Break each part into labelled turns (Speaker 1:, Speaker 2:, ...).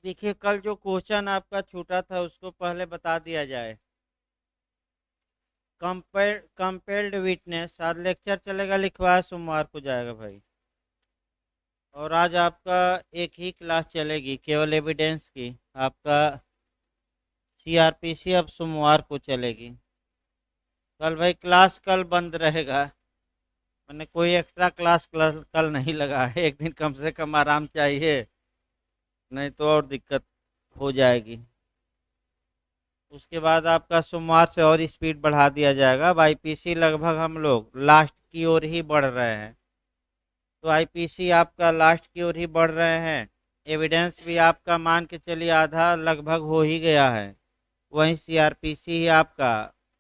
Speaker 1: देखिए, कल जो क्वेश्चन आपका छूटा था उसको पहले बता दिया जाए। कंपेल्ड विटनेस आज लेक्चर चलेगा, लिखवाया सोमवार को जाएगा भाई। और आज आपका एक ही क्लास चलेगी केवल एविडेंस की। आपका सीआरपीसी अब सोमवार को चलेगी। कल भाई क्लास कल बंद रहेगा। मैंने कोई एक्स्ट्रा क्लास कल नहीं लगा है। एक दिन कम से कम आराम चाहिए, नहीं तो और दिक्कत हो जाएगी। उसके बाद आपका सोमवार से और स्पीड बढ़ा दिया जाएगा। अब आईपीसी लगभग हम लोग लास्ट की ओर ही बढ़ रहे हैं। तो आईपीसी आपका लास्ट की ओर ही बढ़ रहे हैं। एविडेंस भी आपका मान के चलिए आधा लगभग हो ही गया है। वहीं सीआरपीसी ही आपका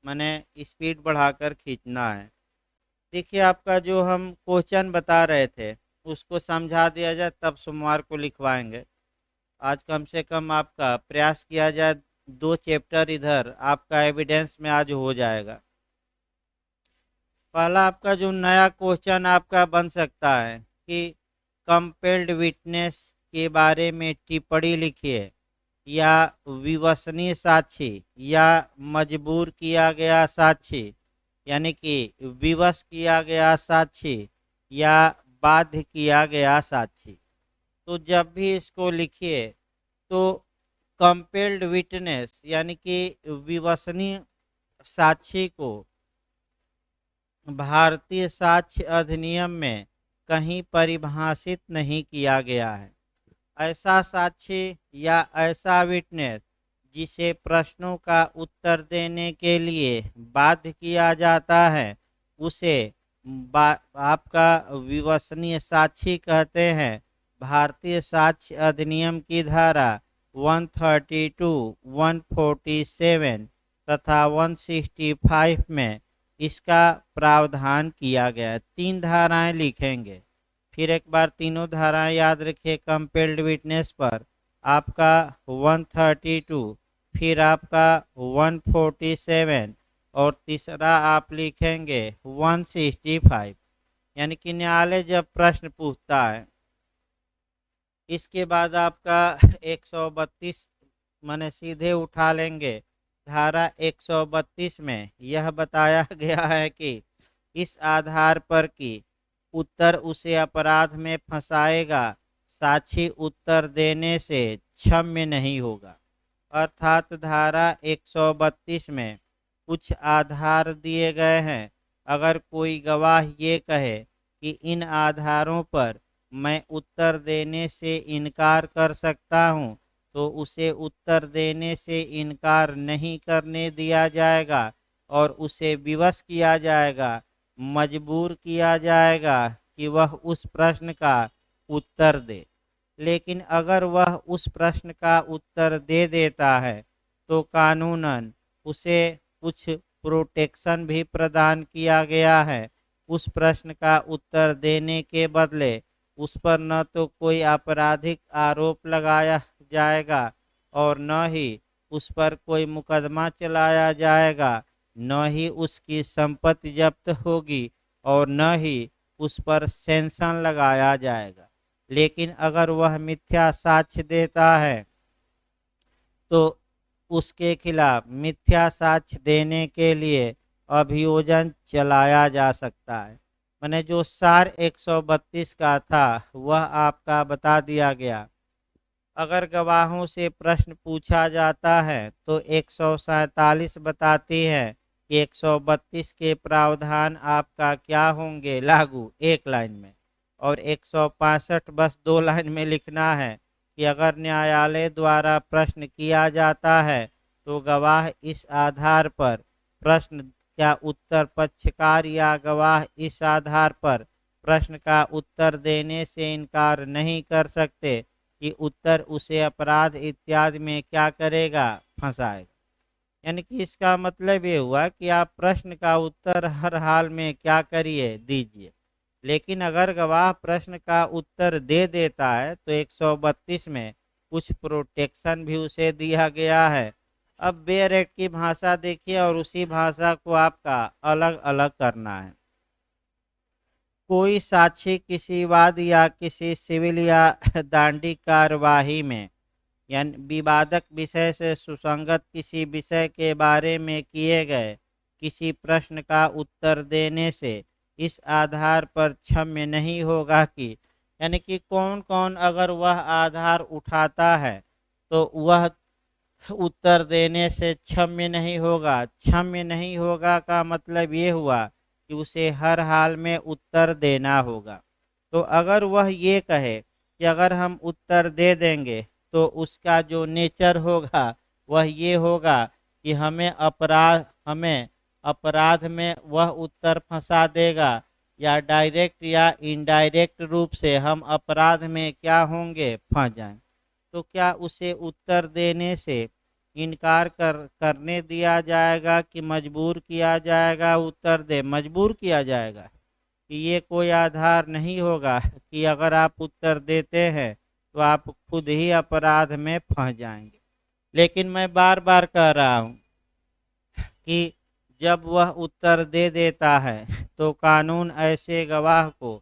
Speaker 1: मैंने स्पीड बढ़ाकर खींचना है। देखिए, आपका जो हम क्वेश्चन बता रहे थे उसको समझा दिया जाए, तब सोमवार को लिखवाएंगे। आज कम से कम आपका प्रयास किया जाए, 2 चैप्टर इधर आपका एविडेंस में आज हो जाएगा। पहला आपका जो नया क्वेश्चन आपका बन सकता है कि कंपेल्ड विटनेस के बारे में टिप्पणी लिखिए, या विवसनीय साक्षी, या मजबूर किया गया साक्षी, यानी कि विवश किया गया साक्षी, या बाध्य किया गया साक्षी। तो जब भी इसको लिखिए तो कंपेल्ड विटनेस यानी कि विवसनीय साक्षी को भारतीय साक्ष्य अधिनियम में कहीं परिभाषित नहीं किया गया है। ऐसा साक्षी या ऐसा विटनेस जिसे प्रश्नों का उत्तर देने के लिए बाध्य किया जाता है, उसे आपका विवसनीय साक्षी कहते हैं। भारतीय साक्ष्य अधिनियम की धारा 132, 147 तथा 165 में इसका प्रावधान किया गया है। 3 धाराएं लिखेंगे। फिर एक बार तीनों धाराएं याद रखिए। कंपेल्ड विटनेस पर आपका 132, फिर आपका 147 और तीसरा आप लिखेंगे 165। यानी कि न्यायालय जब प्रश्न पूछता है, इसके बाद आपका 132 माने सीधे उठा लेंगे। धारा 132 में यह बताया गया है कि इस आधार पर कि उत्तर उसे अपराध में फंसाएगा, साक्षी उत्तर देने से क्षम्य नहीं होगा। अर्थात धारा 132 में कुछ आधार दिए गए हैं। अगर कोई गवाह ये कहे कि इन आधारों पर मैं उत्तर देने से इनकार कर सकता हूं, तो उसे उत्तर देने से इनकार नहीं करने दिया जाएगा और उसे विवश किया जाएगा, मजबूर किया जाएगा कि वह उस प्रश्न का उत्तर दे। लेकिन अगर वह उस प्रश्न का उत्तर दे देता है तो कानूनन उसे कुछ प्रोटेक्शन भी प्रदान किया गया है। उस प्रश्न का उत्तर देने के बदले उस पर न तो कोई आपराधिक आरोप लगाया जाएगा और न ही उस पर कोई मुकदमा चलाया जाएगा, न ही उसकी संपत्ति जब्त होगी और न ही उस पर सेंशन लगाया जाएगा। लेकिन अगर वह मिथ्या साक्ष्य देता है तो उसके खिलाफ मिथ्या साक्ष्य देने के लिए अभियोजन चलाया जा सकता है। मैंने जो सार 132 का था वह आपका बता दिया गया। अगर गवाहों से प्रश्न पूछा जाता है तो 147 बताती है कि 132 के प्रावधान आपका क्या होंगे लागू, एक लाइन में। और 165 बस 2 लाइन में लिखना है कि अगर न्यायालय द्वारा प्रश्न किया जाता है तो गवाह इस आधार पर प्रश्न का उत्तर, पक्षकार या गवाह इस आधार पर प्रश्न का उत्तर देने से इनकार नहीं कर सकते कि उत्तर उसे अपराध इत्यादि में क्या करेगा, फंसाएगा। यानी कि इसका मतलब ये हुआ कि आप प्रश्न का उत्तर हर हाल में क्या करिए, दीजिए। लेकिन अगर गवाह प्रश्न का उत्तर दे देता है तो 132 में कुछ प्रोटेक्शन भी उसे दिया गया है। अब बेयर एक्ट की भाषा देखिए और उसी भाषा को आपका अलग अलग करना है। कोई साक्षी किसी वाद या किसी सिविल या दांडी कार्यवाही में यानी विवादक विषय से सुसंगत किसी विषय के बारे में किए गए किसी प्रश्न का उत्तर देने से इस आधार पर क्षम्य नहीं होगा कि, यानी कि कौन कौन अगर वह आधार उठाता है तो वह उत्तर देने से क्षम्य नहीं होगा। क्षम्य नहीं होगा का मतलब ये हुआ कि उसे हर हाल में उत्तर देना होगा। तो अगर वह ये कहे कि अगर हम उत्तर दे देंगे तो उसका जो नेचर होगा वह ये होगा कि हमें अपराध में वह उत्तर फंसा देगा, या डायरेक्ट या इनडायरेक्ट रूप से हम अपराध में क्या होंगे, फंस जाएं। तो क्या उसे उत्तर देने से इनकार करने दिया जाएगा कि मजबूर किया जाएगा? उत्तर दे मजबूर किया जाएगा कि ये कोई आधार नहीं होगा कि अगर आप उत्तर देते हैं तो आप खुद ही अपराध में फंस जाएंगे। लेकिन मैं बार बार कह रहा हूँ कि जब वह उत्तर दे देता है तो कानून ऐसे गवाह को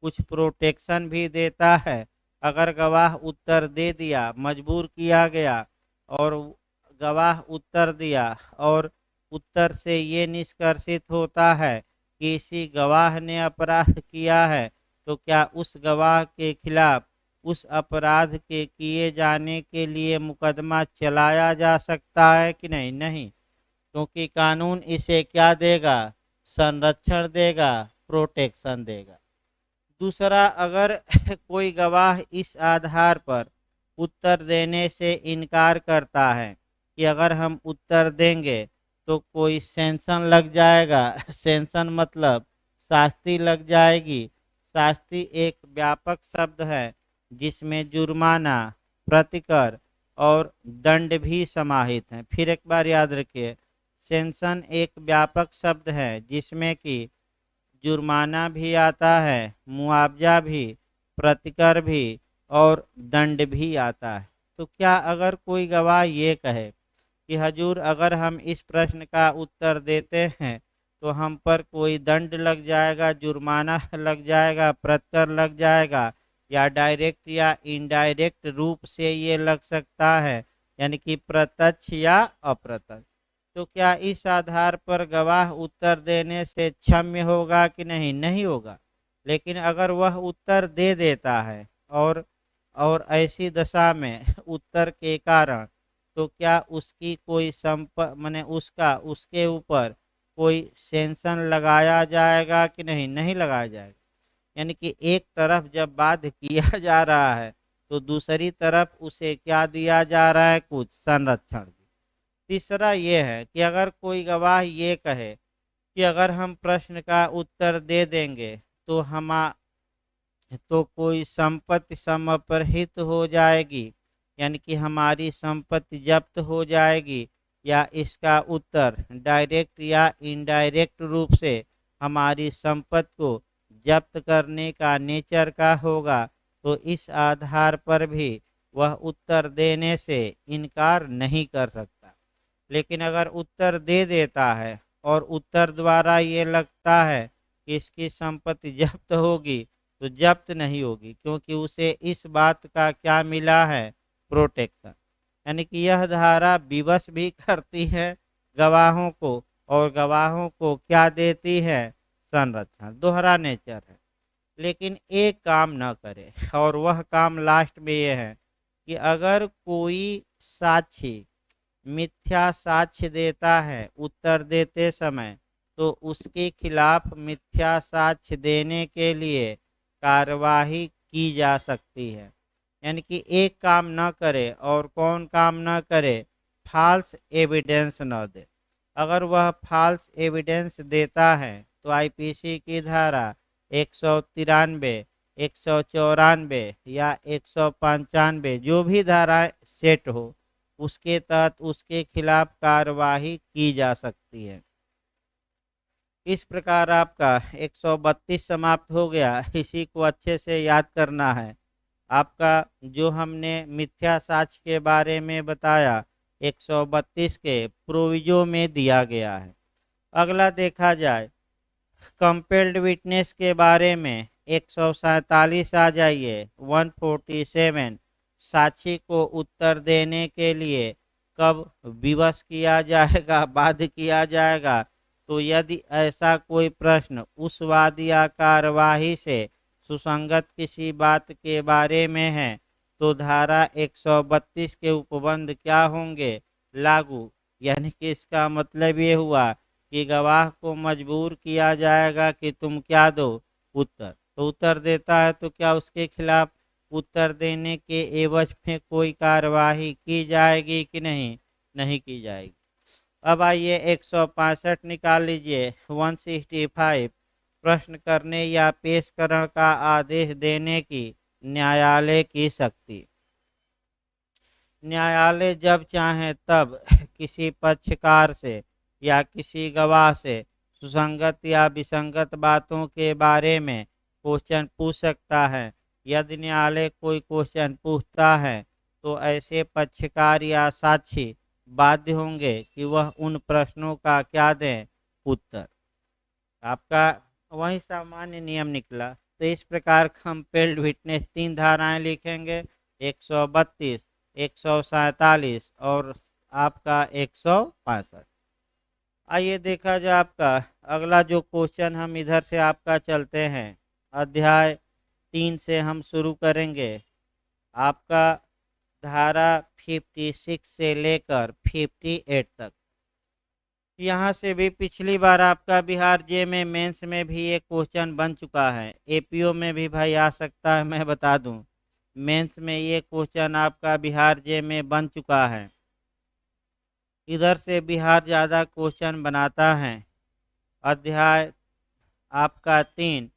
Speaker 1: कुछ प्रोटेक्शन भी देता है। अगर गवाह उत्तर दे दिया, मजबूर किया गया और गवाह उत्तर दिया और उत्तर से ये निष्कर्षित होता है कि इसी गवाह ने अपराध किया है, तो क्या उस गवाह के खिलाफ उस अपराध के किए जाने के लिए मुकदमा चलाया जा सकता है कि नहीं? नहीं, क्योंकि कानून इसे क्या देगा? संरक्षण देगा, प्रोटेक्शन देगा। दूसरा, अगर कोई गवाह इस आधार पर उत्तर देने से इनकार करता है कि अगर हम उत्तर देंगे तो कोई सेंशन लग जाएगा। सेंशन मतलब शास्ति लग जाएगी। शास्ति एक व्यापक शब्द है जिसमें जुर्माना, प्रतिकर और दंड भी समाहित हैं। फिर एक बार याद रखिए, सेंशन एक व्यापक शब्द है जिसमें कि जुर्माना भी आता है, मुआवजा भी, प्रतिकर भी और दंड भी आता है। तो क्या अगर कोई गवाह ये कहे कि हजूर अगर हम इस प्रश्न का उत्तर देते हैं तो हम पर कोई दंड लग जाएगा, जुर्माना लग जाएगा, प्रतिकर लग जाएगा, या डायरेक्ट या इनडायरेक्ट रूप से ये लग सकता है, यानी कि प्रत्यक्ष या अप्रत्यक्ष, तो क्या इस आधार पर गवाह उत्तर देने से क्षम्य होगा कि नहीं? नहीं होगा। लेकिन अगर वह उत्तर दे देता है और ऐसी दशा में उत्तर के कारण, तो क्या उसकी कोई माने उसके ऊपर कोई सेंशन लगाया जाएगा कि नहीं? नहीं लगाया जाएगा। यानी कि एक तरफ जब बाध्य किया जा रहा है तो दूसरी तरफ उसे क्या दिया जा रहा है? कुछ संरक्षण। तीसरा ये है कि अगर कोई गवाह ये कहे कि अगर हम प्रश्न का उत्तर दे देंगे तो तो कोई संपत्ति समर्पित हो जाएगी, यानी कि हमारी संपत्ति जब्त हो जाएगी, या इसका उत्तर डायरेक्ट या इनडायरेक्ट रूप से हमारी संपत्ति को जब्त करने का नेचर का होगा, तो इस आधार पर भी वह उत्तर देने से इनकार नहीं कर सकता। लेकिन अगर उत्तर दे देता है और उत्तर द्वारा ये लगता है कि इसकी संपत्ति जब्त होगी, तो जब्त नहीं होगी, क्योंकि उसे इस बात का क्या मिला है? प्रोटेक्शन। यानी कि यह धारा विवश भी करती है गवाहों को और गवाहों को क्या देती है? संरक्षण। दोहरा नेचर है। लेकिन एक काम न करे, और वह काम लास्ट में यह है कि अगर कोई साक्षी मिथ्या साक्ष्य देता है उत्तर देते समय, तो उसके खिलाफ मिथ्या साक्ष्य देने के लिए कार्यवाही की जा सकती है। यानी कि एक काम न करे, और कौन काम न करे? फॉल्स एविडेंस न दे। अगर वह फॉल्स एविडेंस देता है तो आईपीसी की धारा 193, 194 या 195 जो भी धाराएं सेट हो, उसके तहत उसके खिलाफ कार्यवाही की जा सकती है। इस प्रकार आपका 132 समाप्त हो गया। इसी को अच्छे से याद करना है। आपका जो हमने मिथ्या साक्ष्य के बारे में बताया 132 के प्रोविजो में दिया गया है। अगला देखा जाए कंपेल्ड विटनेस के बारे में 147 आ जाइए 147 साक्षी को उत्तर देने के लिए कब विवश किया जाएगा, बाध्य किया जाएगा। तो यदि ऐसा कोई प्रश्न उस वाद या कार्यवाही से सुसंगत किसी बात के बारे में है तो धारा 132 के उपबंध क्या होंगे, लागू। यानी कि इसका मतलब ये हुआ कि गवाह को मजबूर किया जाएगा कि तुम क्या दो, उत्तर। तो उत्तर देता है तो क्या उसके खिलाफ उत्तर देने के एवज में कोई कार्यवाही की जाएगी कि नहीं, नहीं की जाएगी। अब आइए 165 निकाल लीजिए। 165 प्रश्न करने या पेशकरण का आदेश देने की न्यायालय की शक्ति। न्यायालय जब चाहे तब किसी पक्षकार से या किसी गवाह से सुसंगत या विसंगत बातों के बारे में क्वेश्चन पूछ सकता है। यदि न्यायालय कोई क्वेश्चन पूछता है तो ऐसे पक्षकार या साक्षी बाध्य होंगे कि वह उन प्रश्नों का क्या दें, उत्तर। आपका वही सामान्य नियम निकला। तो इस प्रकार कंपेल्ड विटनेस 3 धाराएं लिखेंगे, 132, 147 और आपका 165। आइए देखा जाए आपका अगला जो क्वेश्चन, हम इधर से आपका चलते हैं, अध्याय 3 से हम शुरू करेंगे। आपका धारा 56 से लेकर 58 तक। यहाँ से भी पिछली बार आपका बिहार जे में मेंस में भी एक क्वेश्चन बन चुका है, एपीओ में भी भाई आ सकता है। मैं बता दूं मेंस में ये क्वेश्चन आपका बिहार जे में बन चुका है। इधर से बिहार ज़्यादा क्वेश्चन बनाता है। अध्याय आपका 3,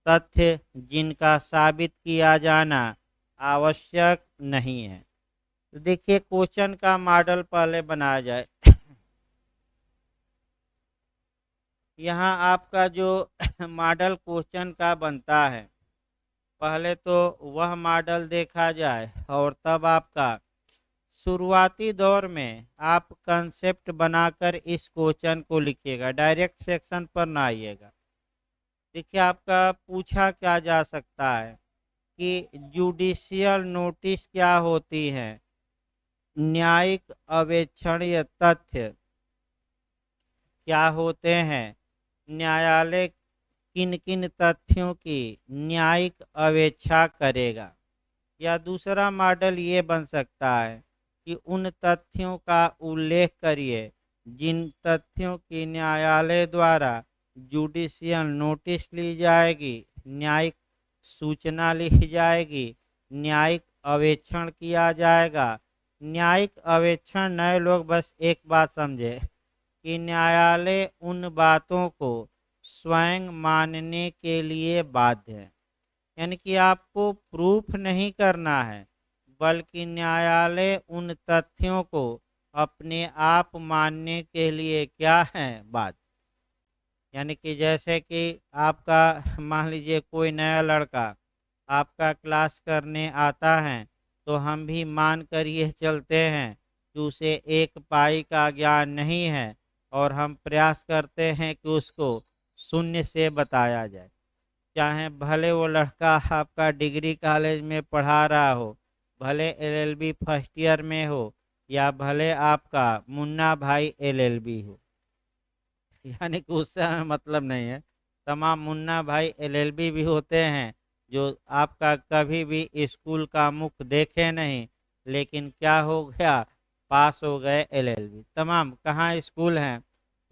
Speaker 1: तथ्य जिनका साबित किया जाना आवश्यक नहीं है। तो देखिए क्वेश्चन का मॉडल पहले बनाया जाए। यहाँ आपका जो मॉडल क्वेश्चन का बनता है, पहले तो वह मॉडल देखा जाए और तब आपका शुरुआती दौर में आप कंसेप्ट बनाकर इस क्वेश्चन को लिखिएगा, डायरेक्ट सेक्शन पर ना आइएगा। देखिए आपका पूछा क्या जा सकता है कि जुडिशियल नोटिस क्या होती है, न्यायिक अवेक्षणीय तथ्य क्या होते हैं, न्यायालय किन किन तथ्यों की न्यायिक अवेक्षा करेगा। या दूसरा मॉडल ये बन सकता है कि उन तथ्यों का उल्लेख करिए जिन तथ्यों की न्यायालय द्वारा जुडिशियल नोटिस ली जाएगी, न्यायिक सूचना ली जाएगी, न्यायिक अवेक्षण किया जाएगा। न्यायिक अवेक्षण नए लोग बस एक बात समझे कि न्यायालय उन बातों को स्वयं मानने के लिए बाध्य है। यानी कि आपको प्रूफ नहीं करना है, बल्कि न्यायालय उन तथ्यों को अपने आप मानने के लिए क्या है, बाध्य। यानी कि जैसे कि आपका मान लीजिए कोई नया लड़का आपका क्लास करने आता है, तो हम भी मान कर ये चलते हैं कि उसे एक पाई का ज्ञान नहीं है और हम प्रयास करते हैं कि उसको शून्य से बताया जाए। चाहे भले वो लड़का आपका डिग्री कॉलेज में पढ़ा रहा हो, भले एलएलबी फर्स्ट ईयर में हो, या भले आपका मुन्ना भाई एलएलबी हो, यानी कि उससे हमें मतलब नहीं है। तमाम मुन्ना भाई एलएलबी भी होते हैं जो आपका कभी भी स्कूल का मुख देखे नहीं, लेकिन क्या हो गया, पास हो गए एलएलबी। तमाम कहाँ स्कूल हैं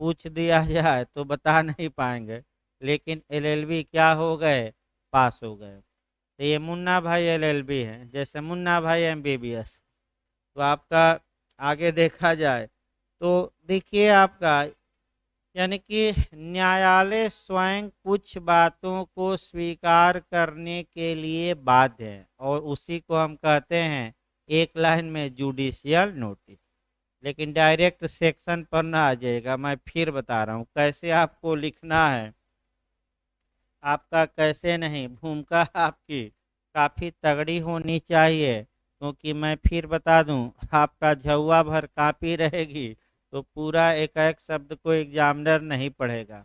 Speaker 1: पूछ दिया जाए तो बता नहीं पाएंगे, लेकिन एलएलबी क्या हो गए, पास हो गए। तो ये मुन्ना भाई एलएलबी है, जैसे मुन्ना भाई एमबीबीएस। तो आपका आगे देखा जाए तो देखिए आपका, यानी कि न्यायालय स्वयं कुछ बातों को स्वीकार करने के लिए बाध्य है और उसी को हम कहते हैं एक लाइन में जुडिशियल नोटिस। लेकिन डायरेक्ट सेक्शन पर ना आ जाएगा, मैं फिर बता रहा हूँ कैसे आपको लिखना है। आपका कैसे नहीं, भूमिका आपकी काफ़ी तगड़ी होनी चाहिए, क्योंकि मैं फिर बता दूं आपका झुआ भर कापी रहेगी तो पूरा एक एक शब्द को एग्जामिनर नहीं पढ़ेगा।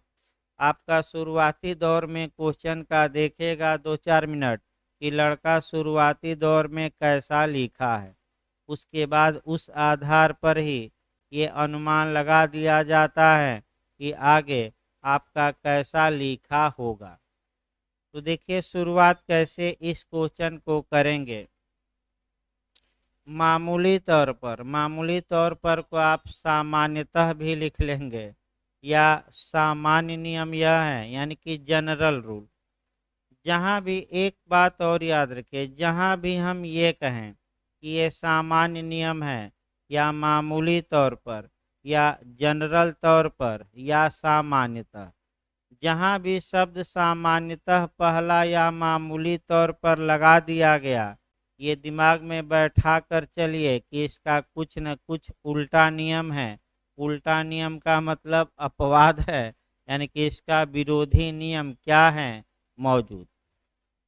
Speaker 1: आपका शुरुआती दौर में क्वेश्चन का देखेगा 2-4 मिनट कि लड़का शुरुआती दौर में कैसा लिखा है। उसके बाद उस आधार पर ही ये अनुमान लगा दिया जाता है कि आगे आपका कैसा लिखा होगा। तो देखिए शुरुआत कैसे इस क्वेश्चन को करेंगे। मामूली तौर पर को आप सामान्यतः भी लिख लेंगे, या सामान्य नियम यह है यानी कि जनरल रूल। जहाँ भी एक बात और याद रखिए, जहाँ भी हम ये कहें कि ये सामान्य नियम है या मामूली तौर पर या जनरल तौर पर या सामान्यतः, जहाँ भी शब्द सामान्यतः पहला या मामूली तौर पर लगा दिया गया, ये दिमाग में बैठा कर चलिए कि इसका कुछ न कुछ उल्टा नियम है। उल्टा नियम का मतलब अपवाद है, यानी कि इसका विरोधी नियम क्या है मौजूद।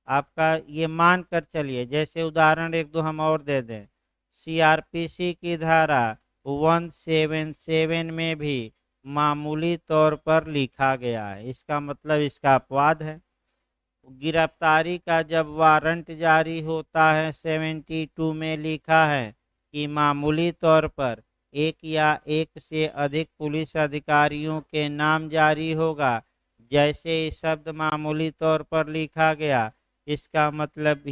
Speaker 1: आपका ये मान कर चलिए, जैसे उदाहरण एक दो हम और दे दें। सीआरपीसी की धारा 177 में भी मामूली तौर पर लिखा गया है, इसका मतलब इसका अपवाद है। गिरफ्तारी का जब वारंट जारी होता है 72 में लिखा है कि मामूली तौर पर एक या एक से अधिक पुलिस अधिकारियों के नाम जारी होगा। जैसे ही शब्द मामूली तौर पर लिखा गया, इसका मतलब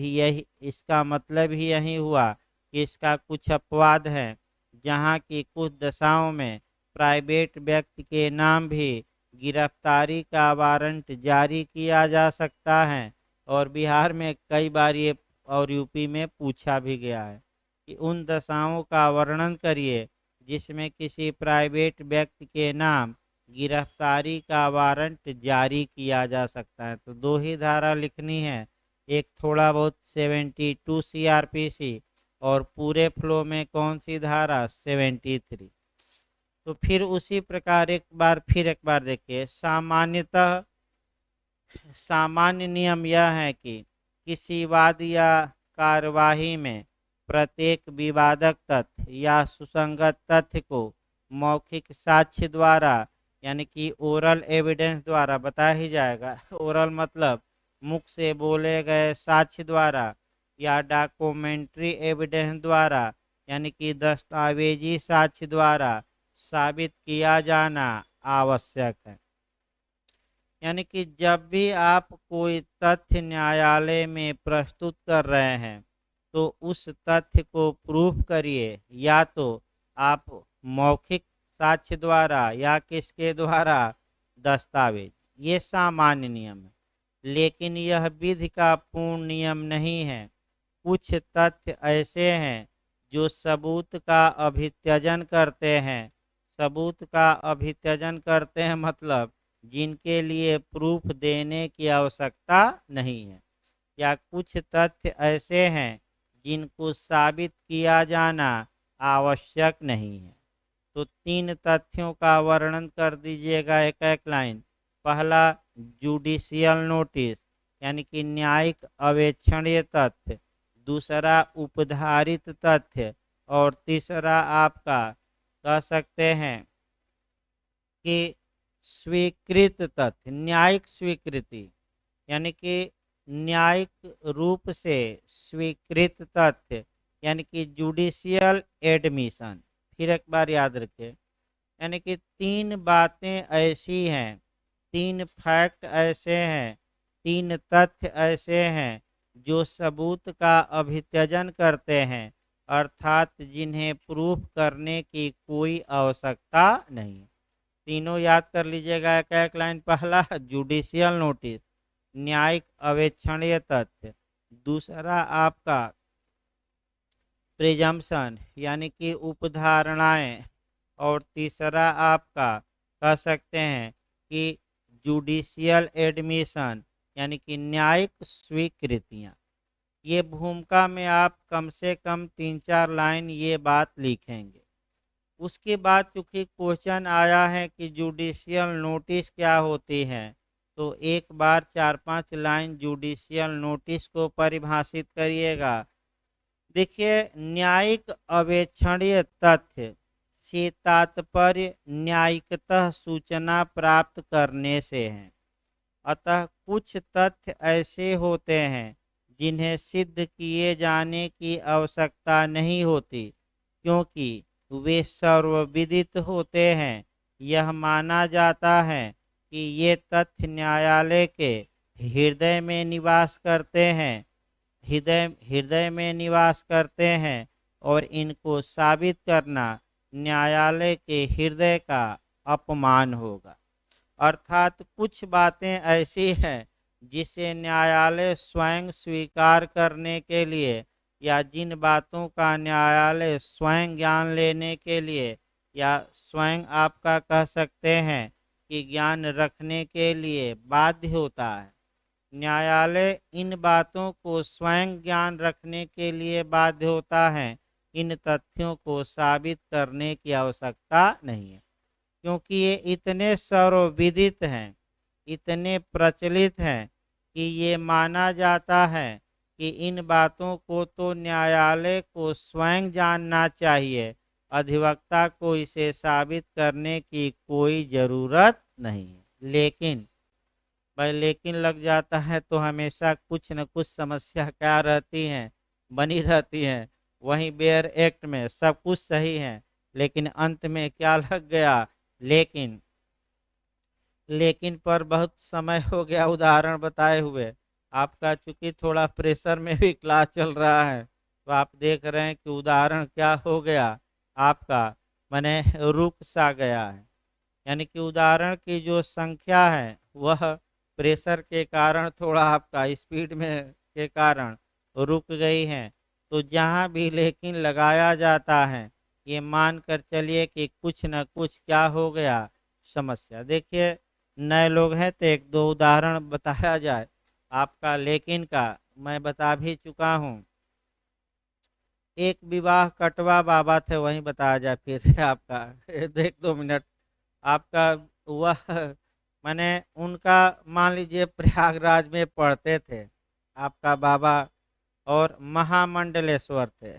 Speaker 1: ही यही हुआ कि इसका कुछ अपवाद है, जहाँ की कुछ दशाओं में प्राइवेट व्यक्ति के नाम भी गिरफ्तारी का वारंट जारी किया जा सकता है। और बिहार में कई बार ये और यूपी में पूछा भी गया है कि उन दशाओं का वर्णन करिए जिसमें किसी प्राइवेट व्यक्ति के नाम गिरफ्तारी का वारंट जारी किया जा सकता है। तो दो ही धारा लिखनी है, एक थोड़ा बहुत 72 सीआरपीसी और पूरे फ्लो में कौन सी धारा 73। तो फिर उसी प्रकार एक बार देखिए। सामान्यतः सामान्य नियम यह है कि किसी वाद या कार्यवाही में प्रत्येक विवादक तथ्य या सुसंगत तथ्य को मौखिक साक्ष्य द्वारा यानी कि ओरल एविडेंस द्वारा बताया ही जाएगा। ओरल मतलब मुख से बोले गए साक्ष्य द्वारा, या डॉक्यूमेंट्री एविडेंस द्वारा यानी कि दस्तावेजी साक्ष्य द्वारा साबित किया जाना आवश्यक है। यानी कि जब भी आप कोई तथ्य न्यायालय में प्रस्तुत कर रहे हैं तो उस तथ्य को प्रूफ करिए, या तो आप मौखिक साक्ष्य द्वारा या किसके द्वारा, दस्तावेज। ये सामान्य नियम है, लेकिन यह विधि का पूर्ण नियम नहीं है। कुछ तथ्य ऐसे हैं जो सबूत का अभित्यजन करते हैं। सबूत का अभित्यजन करते हैं मतलब जिनके लिए प्रूफ देने की आवश्यकता नहीं है, या कुछ तथ्य ऐसे हैं जिनको साबित किया जाना आवश्यक नहीं है। तो तीन तथ्यों का वर्णन कर दीजिएगा एक एक लाइन। पहला जुडिशियल नोटिस यानी कि न्यायिक अवेक्षणीय तथ्य, दूसरा उपधारित तथ्य, और तीसरा आपका कह सकते हैं कि स्वीकृत तथ्य, न्यायिक स्वीकृति यानी कि न्यायिक रूप से स्वीकृत तथ्य यानी कि जुडिशियल एडमिशन। फिर एक बार याद रखें, यानी कि तीन बातें ऐसी हैं, तीन फैक्ट ऐसे हैं, तीन तथ्य ऐसे हैं जो सबूत का अभित्यजन करते हैं, अर्थात जिन्हें प्रूफ करने की कोई आवश्यकता नहीं। तीनों याद कर लीजिएगा एक एक लाइन। पहला जुडिशियल नोटिस, न्यायिक अवेक्षणीय तथ्य, दूसरा आपका प्रिजम्पशन यानी कि उपधारणाएं, और तीसरा आपका कह सकते हैं कि जुडिशियल एडमिशन यानी कि न्यायिक स्वीकृतियां। ये भूमिका में आप कम से कम 3-4 लाइन ये बात लिखेंगे। उसके बाद चूंकि क्वेश्चन आया है कि जुडिशियल नोटिस क्या होती है, तो एक बार 4-5 लाइन जुडिशियल नोटिस को परिभाषित करिएगा। देखिए, न्यायिक अवेक्षणीय तथ्य से तात्पर्य न्यायिकतः सूचना प्राप्त करने से है। अतः कुछ तथ्य ऐसे होते हैं जिन्हें सिद्ध किए जाने की आवश्यकता नहीं होती, क्योंकि वे सर्वविदित होते हैं। यह माना जाता है कि ये तथ्य न्यायालय के हृदय में निवास करते हैं, हृदय हृदय में निवास करते हैं, और इनको साबित करना न्यायालय के हृदय का अपमान होगा। अर्थात कुछ बातें ऐसी हैं जिसे न्यायालय स्वयं स्वीकार करने के लिए, या जिन बातों का न्यायालय स्वयं ज्ञान लेने के लिए, या स्वयं आपका कह सकते हैं कि ज्ञान रखने के लिए बाध्य होता है। न्यायालय इन बातों को स्वयं ज्ञान रखने के लिए बाध्य होता है। इन तथ्यों को साबित करने की आवश्यकता नहीं है, क्योंकि ये इतने सर्वविदित हैं, इतने प्रचलित हैं कि ये माना जाता है कि इन बातों को तो न्यायालय को स्वयं जानना चाहिए, अधिवक्ता को इसे साबित करने की कोई ज़रूरत नहीं है। लेकिन भाई लेकिन लग जाता है तो हमेशा कुछ न कुछ समस्या क्या रहती हैं, बनी रहती हैं। वहीं बेयर एक्ट में सब कुछ सही है, लेकिन अंत में क्या लग गया, लेकिन लेकिन पर बहुत समय हो गया उदाहरण बताए हुए। आपका चूंकि थोड़ा प्रेशर में भी क्लास चल रहा है, तो आप देख रहे हैं कि उदाहरण क्या हो गया आपका, माने रुक सा गया है। यानी कि उदाहरण की जो संख्या है वह प्रेशर के कारण थोड़ा आपका स्पीड में के कारण रुक गई है। तो जहाँ भी लेकिन लगाया जाता है, ये मान कर चलिए कि कुछ न कुछ क्या हो गया, समस्या। देखिए नए लोग हैं तो एक दो उदाहरण बताया जाए आपका, लेकिन का मैं बता भी चुका हूँ। एक विवाह कटवा बाबा थे, वहीं बताया जाए फिर से आपका एक दो मिनट आपका। वह माने उनका मान लीजिए प्रयागराज में पढ़ते थे आपका बाबा, और महामंडलेश्वर थे।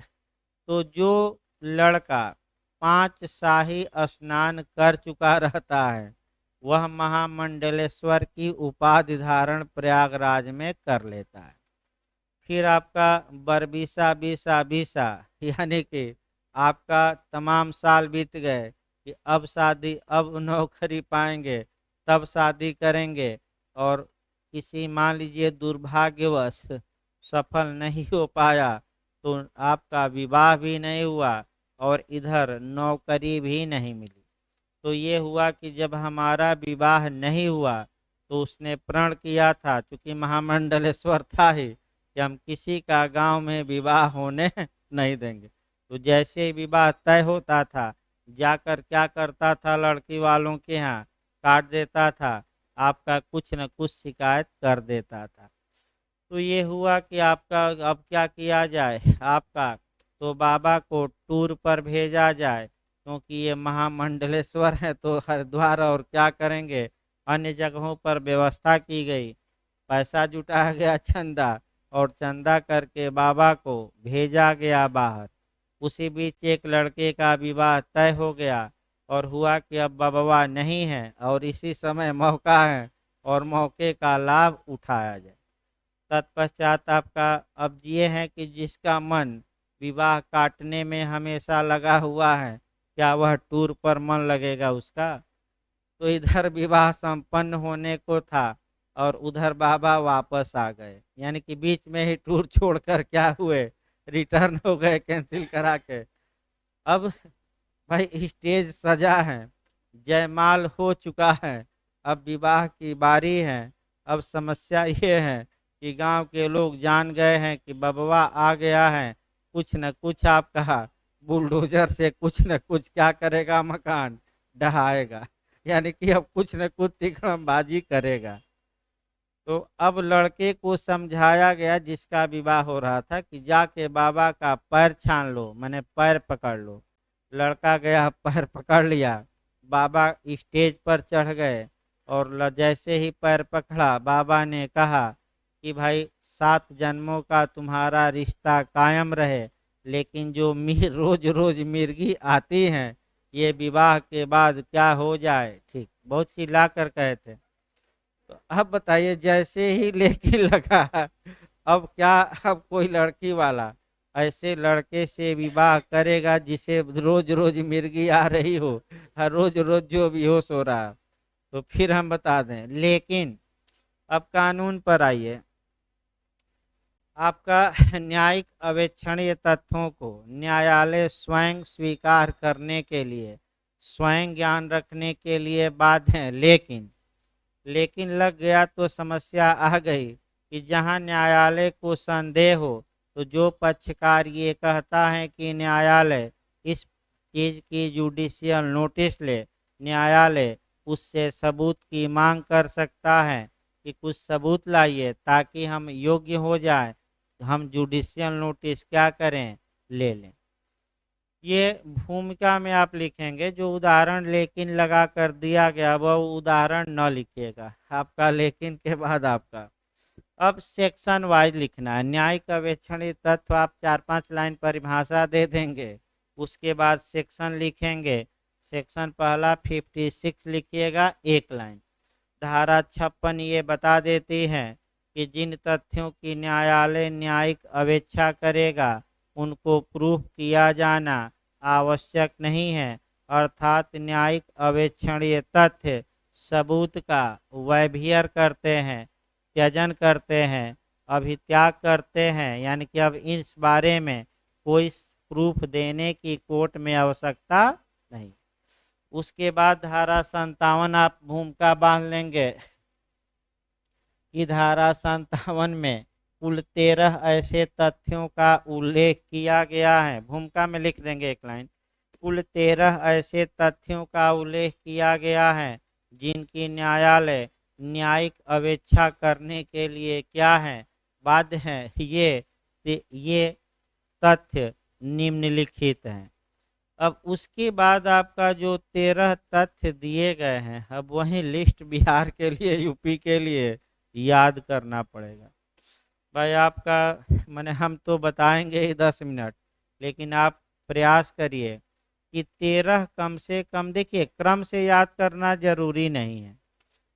Speaker 1: तो जो लड़का 5 शाही स्नान कर चुका रहता है, वह महामंडलेश्वर की उपाधि धारण प्रयागराज में कर लेता है। फिर आपका बरबीसा बीसा बीसा, यानी कि आपका तमाम साल बीत गए कि अब शादी, अब नौकरी पाएंगे, तब शादी करेंगे, और किसी मान लीजिए दुर्भाग्यवश सफल नहीं हो पाया, तो आपका विवाह भी नहीं हुआ और इधर नौकरी भी नहीं मिली। तो ये हुआ कि जब हमारा विवाह नहीं हुआ तो उसने प्रण किया था, चूंकि महामंडलेश्वर था ही, कि हम किसी का गांव में विवाह होने नहीं देंगे। तो जैसे ही विवाह तय होता था, जाकर क्या करता था, लड़की वालों के यहाँ काट देता था, आपका कुछ न कुछ शिकायत कर देता था। तो ये हुआ कि आपका अब क्या किया जाए आपका, तो बाबा को टूर पर भेजा जाए, क्योंकि ये महामंडलेश्वर है तो हरिद्वार और क्या करेंगे, अन्य जगहों पर व्यवस्था की गई। पैसा जुटाया गया चंदा, और चंदा करके बाबा को भेजा गया बाहर। उसी बीच एक लड़के का विवाह तय हो गया, और हुआ कि अब बाबा नहीं है और इसी समय मौका है, और मौके का लाभ उठाया जाए। तत्पश्चात आपका अब ये है कि जिसका मन विवाह काटने में हमेशा लगा हुआ है, क्या वह टूर पर मन लगेगा उसका? तो इधर विवाह संपन्न होने को था और उधर बाबा वापस आ गए, यानी कि बीच में ही टूर छोड़कर क्या हुए, रिटर्न हो गए कैंसिल करा के। अब भाई स्टेज सजा है, जयमाल हो चुका है, अब विवाह की बारी है। अब समस्या ये है कि गांव के लोग जान गए हैं कि बबवा आ गया है, कुछ न कुछ आपका बुलडोजर से कुछ न कुछ क्या करेगा, मकान ढहाएगा, यानी कि अब कुछ न कुछ तिकड़मबाजी करेगा। तो अब लड़के को समझाया गया, जिसका विवाह हो रहा था, कि जाके बाबा का पैर छान लो, मैंने पैर पकड़ लो। लड़का गया, पैर पकड़ लिया, बाबा स्टेज पर चढ़ गए, और जैसे ही पैर पकड़ा, बाबा ने कहा कि भाई 7 जन्मों का तुम्हारा रिश्ता कायम रहे, लेकिन जो रोज रोज मिर्गी आती हैं, ये विवाह के बाद क्या हो जाए, ठीक। बहुत चिल्ला कर कहे थे। तो अब बताइए, जैसे ही लेकिन लगा, अब क्या, अब कोई लड़की वाला ऐसे लड़के से विवाह करेगा जिसे रोज रोज मिर्गी आ रही हो, हर रोज रोज जो बेहोश हो रहा, तो फिर हम बता दें। लेकिन अब कानून पर आइए। आपका न्यायिक अवेक्षणीय तथ्यों को न्यायालय स्वयं स्वीकार करने के लिए, स्वयं ज्ञान रखने के लिए बाध्य है। लेकिन लग गया तो समस्या आ गई कि जहां न्यायालय को संदेह हो, तो जो पक्षकार ये कहता है कि न्यायालय इस चीज की जुडिशियल नोटिस ले, न्यायालय उससे सबूत की मांग कर सकता है कि कुछ सबूत लाइए ताकि हम योग्य हो जाए, हम जुडिशियल नोटिस क्या करें, ले लें। ये भूमिका में आप लिखेंगे, जो उदाहरण लेकिन लगा कर दिया गया वह उदाहरण न लिखिएगा, आपका लेकिन के बाद आपका। अब सेक्शन वाइज लिखना है। न्यायिक अवेक्षणीय तत्व आप 4-5 लाइन परिभाषा दे देंगे, उसके बाद सेक्शन लिखेंगे। सेक्शन पहला 56 लिखिएगा, 1 लाइन। धारा 56 ये बता देती है कि जिन तथ्यों की न्यायालय न्यायिक अवेक्षा करेगा उनको प्रूफ किया जाना आवश्यक नहीं है, अर्थात न्यायिक अवेक्षणीय तथ्य सबूत का वैभियर करते हैं, त्यजन करते हैं, अभित्याग करते हैं, यानी कि अब इस बारे में कोई प्रूफ देने की कोर्ट में आवश्यकता नहीं। उसके बाद धारा 57 आप भूमिका बांध लेंगे कि धारा 57 में कुल 13 ऐसे तथ्यों का उल्लेख किया गया है। भूमिका में लिख देंगे 1 लाइन। कुल 13 ऐसे तथ्यों का उल्लेख किया गया है जिनकी न्यायालय न्यायिक अवेक्षा करने के लिए क्या है, बाध्य है। ये तथ्य निम्नलिखित हैं। अब उसके बाद आपका जो 13 तथ्य दिए गए हैं, अब वही लिस्ट बिहार के लिए, यूपी के लिए याद करना पड़ेगा। भाई आपका मैंने, हम तो बताएंगे ही 10 मिनट, लेकिन आप प्रयास करिए कि 13 कम से कम, देखिए क्रम से याद करना जरूरी नहीं है।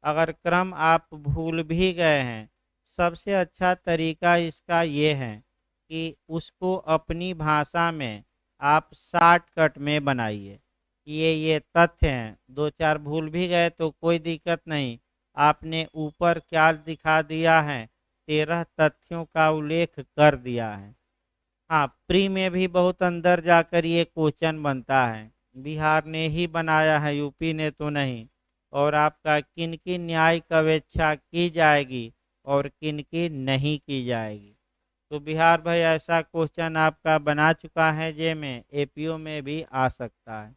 Speaker 1: अगर क्रम आप भूल भी गए हैं, सबसे अच्छा तरीका इसका ये है कि उसको अपनी भाषा में आप शॉर्टकट में बनाइए। ये तथ्य हैं, 2-4 भूल भी गए तो कोई दिक्कत नहीं, आपने ऊपर क्या दिखा दिया है, 13 तथ्यों का उल्लेख कर दिया है। हाँ, प्री में भी बहुत अंदर जाकर ये क्वेश्चन बनता है, बिहार ने ही बनाया है, यूपी ने तो नहीं। और आपका किन की न्यायिक अवेक्षा की जाएगी और किन की नहीं की जाएगी। तो बिहार भाई ऐसा क्वेश्चन आपका बना चुका है, जे में एपीओ में भी आ सकता है।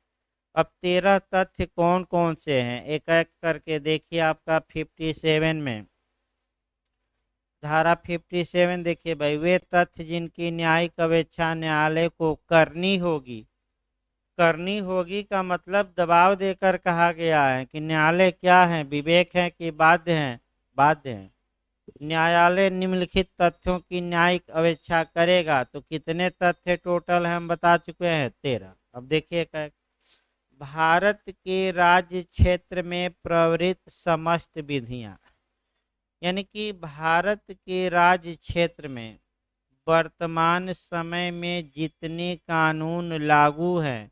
Speaker 1: अब 13 तथ्य कौन कौन से हैं, एक एक करके देखिए। आपका 57 में, धारा 57 देखिए भाई, वे तथ्य जिनकी न्यायिक अवेक्षा न्यायालय को करनी होगी। करनी होगी का मतलब दबाव देकर कहा गया है कि न्यायालय क्या है, विवेक है कि बाध्य है, बाध्य है। न्यायालय निम्नलिखित तथ्यों की न्यायिक अवेक्षा करेगा। तो कितने तथ्य टोटल है हम बता चुके हैं, 13। अब देखिए भारत के राज्य क्षेत्र में प्रवृत्त समस्त विधियां, यानी कि भारत के राज्य क्षेत्र में वर्तमान समय में जितने कानून लागू हैं,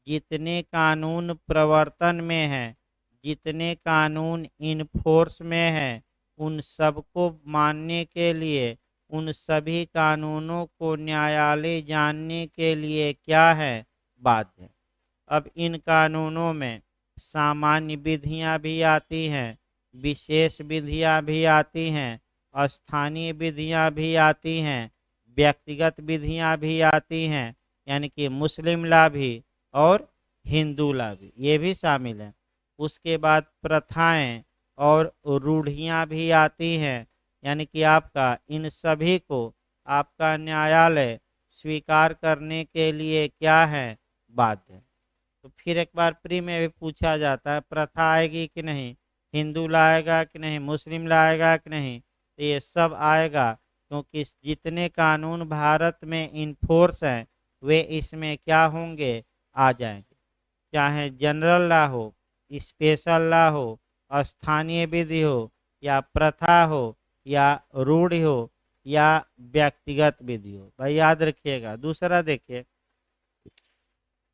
Speaker 1: जितने कानून प्रवर्तन में हैं, जितने कानून इनफोर्स में हैं, उन सबको मानने के लिए, उन सभी कानूनों को न्यायालय जानने के लिए क्या है, बाध्य है। अब इन कानूनों में सामान्य विधियां भी आती हैं, विशेष विधियां भी आती हैं, स्थानीय विधियां भी आती हैं, व्यक्तिगत विधियां भी आती हैं, यानी कि मुस्लिम लॉ भी और हिंदू लॉ भी, ये भी शामिल है। उसके बाद प्रथाएं और रूढ़ियां भी आती हैं, यानी कि आपका इन सभी को आपका न्यायालय स्वीकार करने के लिए क्या है, बाध्य है। तो फिर एक बार प्री में भी पूछा जाता है, प्रथा आएगी कि नहीं, हिंदू लाएगा कि नहीं, मुस्लिम लाएगा कि नहीं, तो ये सब आएगा, क्योंकि जितने कानून भारत में इन्फोर्स हैं वे इसमें क्या होंगे, आ जाएंगे। चाहे जनरल लॉ हो, स्पेशल लॉ हो, स्थानीय विधि हो, या प्रथा हो, या रूढ़ हो, या व्यक्तिगत विधि हो। भाई याद रखिएगा। दूसरा देखिए,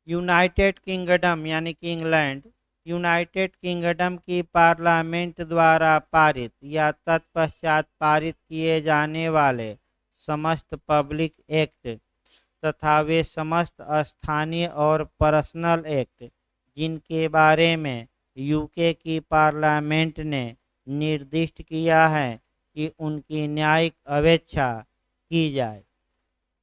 Speaker 1: यूनाइटेड किंगडम यानी कि इंग्लैंड, यूनाइटेड किंगडम की पार्लियामेंट द्वारा पारित या तत्पश्चात पारित किए जाने वाले समस्त पब्लिक एक्ट तथा वे समस्त स्थानीय और पर्सनल एक्ट जिनके बारे में यूके की पार्लियामेंट ने निर्दिष्ट किया है कि उनकी न्यायिक अवेक्षा की जाए,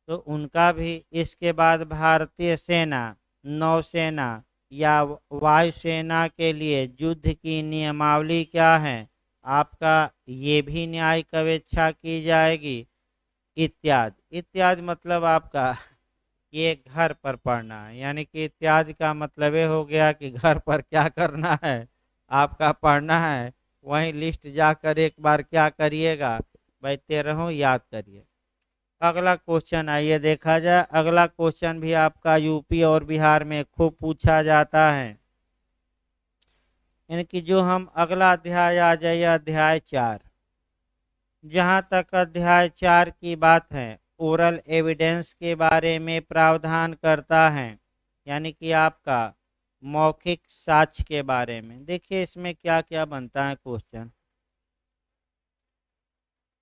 Speaker 1: तो उनका भी। इसके बाद भारतीय सेना, नौसेना या वायुसेना के लिए युद्ध की नियमावली क्या है, आपका ये भी न्यायिक अवेक्षा की जाएगी, इत्यादि। इत्यादि मतलब आपका ये घर पर पढ़ना है, यानी कि इत्यादि का मतलब ये हो गया कि घर पर क्या करना है, आपका पढ़ना है। वहीं लिस्ट जाकर एक बार क्या करिएगा भाई, 13 याद करिए। अगला क्वेश्चन आइए देखा जाए। अगला क्वेश्चन भी आपका यूपी और बिहार में खूब पूछा जाता है, यानी कि जो हम अगला अध्याय आ जाइए, अध्याय 4। जहाँ तक अध्याय 4 की बात है, ओरल एविडेंस के बारे में प्रावधान करता है, यानी कि आपका मौखिक साक्ष्य के बारे में। देखिए इसमें क्या क्या बनता है क्वेश्चन।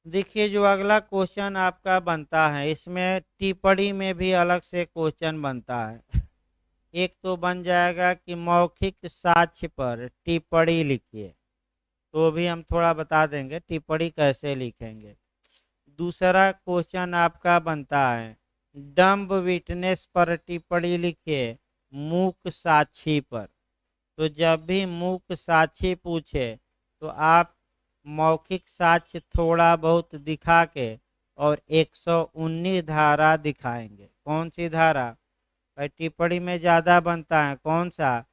Speaker 1: देखिए जो अगला क्वेश्चन आपका बनता है, इसमें टिप्पणी में भी अलग से क्वेश्चन बनता है। एक तो बन जाएगा कि मौखिक साक्ष्य पर टिप्पणी लिखिए, तो भी हम थोड़ा बता देंगे टिप्पणी कैसे लिखेंगे। दूसरा क्वेश्चन आपका बनता है डम्ब विटनेस पर टिप्पणी लिखिए, मूक साक्षी पर। तो जब भी मूक साक्षी पूछे तो आप मौखिक साक्ष्य थोड़ा बहुत दिखा के और 119 धारा दिखाएंगे। कौन सी धारा भाई, टिप्पणी में ज़्यादा बनता है कौन सा,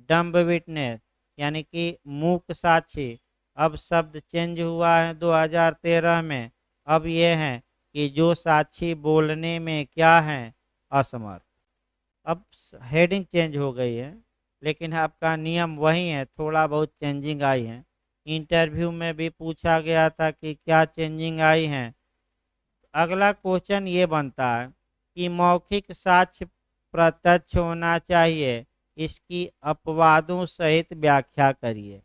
Speaker 1: डम्ब विटनेस, यानी कि मूक साक्षी। अब शब्द चेंज हुआ है 2013 में, अब ये है कि जो साक्षी बोलने में क्या है, असमर्थ। अब हेडिंग चेंज हो गई है, लेकिन आपका नियम वही है, थोड़ा बहुत चेंजिंग आई है। इंटरव्यू में भी पूछा गया था कि क्या चेंजिंग आई है। अगला क्वेश्चन ये बनता है कि मौखिक साक्ष्य प्रत्यक्ष होना चाहिए, इसकी अपवादों सहित व्याख्या करिए।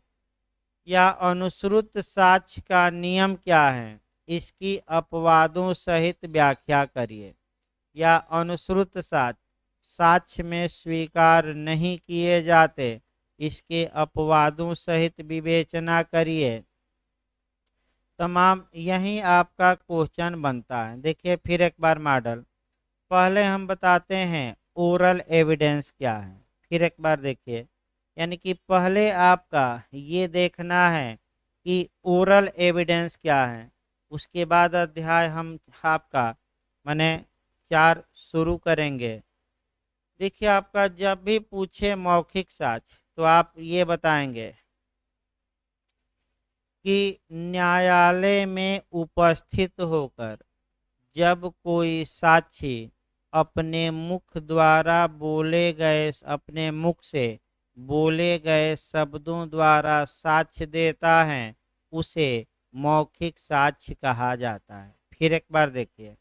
Speaker 1: या अनुश्रुत साक्ष्य का नियम क्या है, इसकी अपवादों सहित व्याख्या करिए। या अनुश्रुत साक्ष्य साक्ष्य में स्वीकार नहीं किए जाते, इसके अपवादों सहित विवेचना करिए। तमाम यही आपका क्वेश्चन बनता है। देखिए फिर एक बार मॉडल, पहले हम बताते हैं ओरल एविडेंस क्या है। फिर एक बार देखिए, यानी कि पहले आपका ये देखना है कि ओरल एविडेंस क्या है, उसके बाद अध्याय हम आपका माने 4 शुरू करेंगे। देखिए आपका जब भी पूछे मौखिक साक्ष्य तो आप ये बताएंगे कि न्यायालय में उपस्थित होकर जब कोई साक्षी अपने मुख द्वारा बोले गए, अपने मुख से बोले गए शब्दों द्वारा साक्ष्य देता है, उसे मौखिक साक्ष्य कहा जाता है। फिर एक बार देखिए,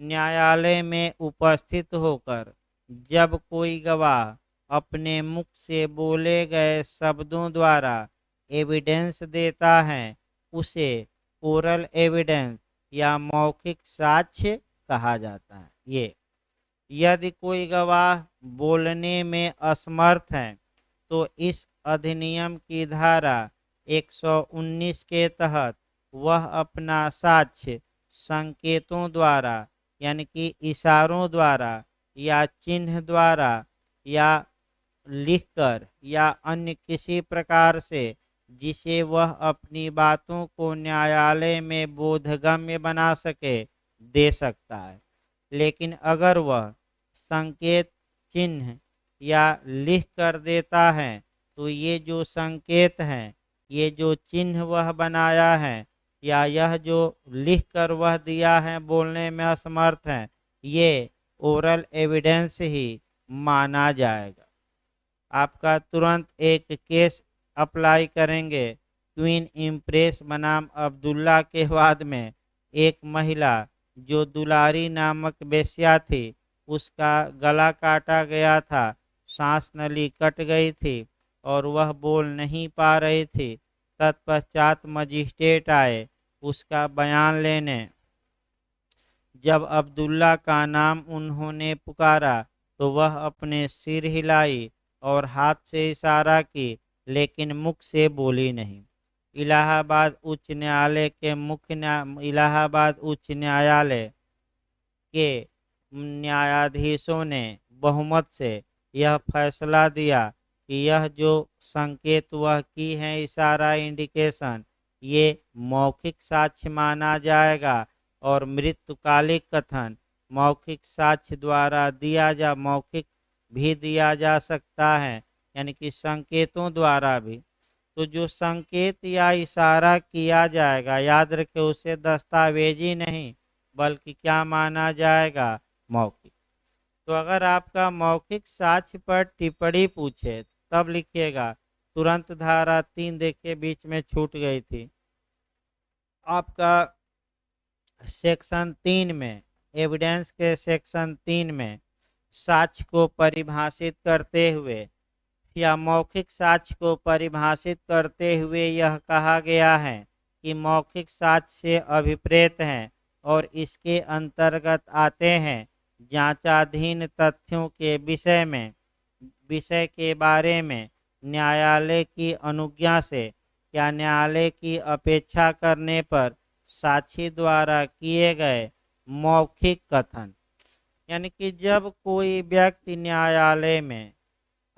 Speaker 1: न्यायालय में उपस्थित होकर जब कोई गवाह अपने मुख से बोले गए शब्दों द्वारा एविडेंस देता है, उसे ओरल एविडेंस या मौखिक साक्ष्य कहा जाता है। ये यदि कोई गवाह बोलने में असमर्थ है तो इस अधिनियम की धारा 119 के तहत वह अपना साक्ष्य संकेतों द्वारा, यानी कि इशारों द्वारा या चिन्ह द्वारा या लिखकर या अन्य किसी प्रकार से जिसे वह अपनी बातों को न्यायालय में बोधगम्य बना सके, दे सकता है। लेकिन अगर वह संकेत, चिन्ह या लिख कर देता है तो ये जो संकेत हैं, ये जो चिन्ह वह बनाया है या यह जो लिख कर वह दिया है बोलने में असमर्थ है, ये ओरल एविडेंस ही माना जाएगा। आपका तुरंत एक केस अप्लाई करेंगे क्वीन इम्प्रेस बनाम अब्दुल्ला के वाद में, एक महिला जो दुलारी नामक वेश्या थी, उसका गला काटा गया था, सांस नली कट गई थी और वह बोल नहीं पा रही थी। तत्पश्चात मजिस्ट्रेट आए उसका बयान लेने। जब अब्दुल्ला का नाम उन्होंने पुकारा तो वह अपने सिर हिलाई और हाथ से इशारा की, लेकिन मुख से बोली नहीं। इलाहाबाद उच्च न्यायालय के न्यायाधीशों ने बहुमत से यह फैसला दिया कि यह जो संकेत वह की है, इशारा, इंडिकेशन, ये मौखिक साक्ष्य माना जाएगा और मृत्युकालिक कथन मौखिक साक्ष्य द्वारा मौखिक भी दिया जा सकता है, यानी कि संकेतों द्वारा भी। तो जो संकेत या इशारा किया जाएगा, याद रखें, उसे दस्तावेजी नहीं बल्कि क्या माना जाएगा, मौखिक। तो अगर आपका मौखिक साक्ष्य पर टिप्पणी पूछे तब लिखिएगा। तुरंत धारा 3 देखिए बीच में छूट गई थी आपका। सेक्शन 3 में, एविडेंस के सेक्शन 3 में साक्ष्य को परिभाषित करते हुए या मौखिक साक्ष्य को परिभाषित करते हुए यह कहा गया है कि मौखिक साक्ष्य से अभिप्रेत हैं और इसके अंतर्गत आते हैं जांचाधीन तथ्यों के विषय के बारे में न्यायालय की अनुज्ञा से या न्यायालय की अपेक्षा करने पर साक्षी द्वारा किए गए मौखिक कथन। यानी कि जब कोई व्यक्ति न्यायालय में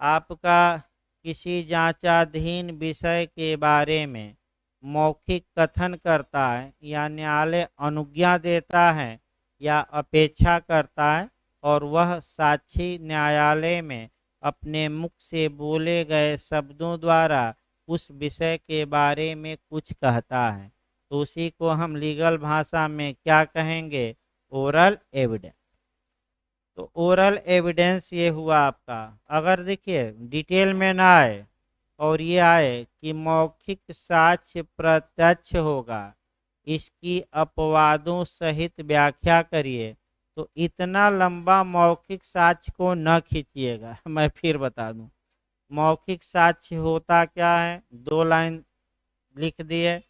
Speaker 1: आपका किसी जांचाधीन विषय के बारे में मौखिक कथन करता है या न्यायालय अनुज्ञा देता है या अपेक्षा करता है और वह साक्षी न्यायालय में अपने मुख से बोले गए शब्दों द्वारा उस विषय के बारे में कुछ कहता है, तो उसी को हम लीगल भाषा में क्या कहेंगे, ओरल एविडेंस। तो ओरल एविडेंस ये हुआ आपका। अगर देखिए डिटेल में ना आए और ये आए कि मौखिक साक्ष्य प्रत्यक्ष होगा, इसकी अपवादों सहित व्याख्या करिए, तो इतना लंबा मौखिक साक्ष्य को न खींचिएगा। मैं फिर बता दूं, मौखिक साक्ष्य होता क्या है, 2 लाइन लिख दिए।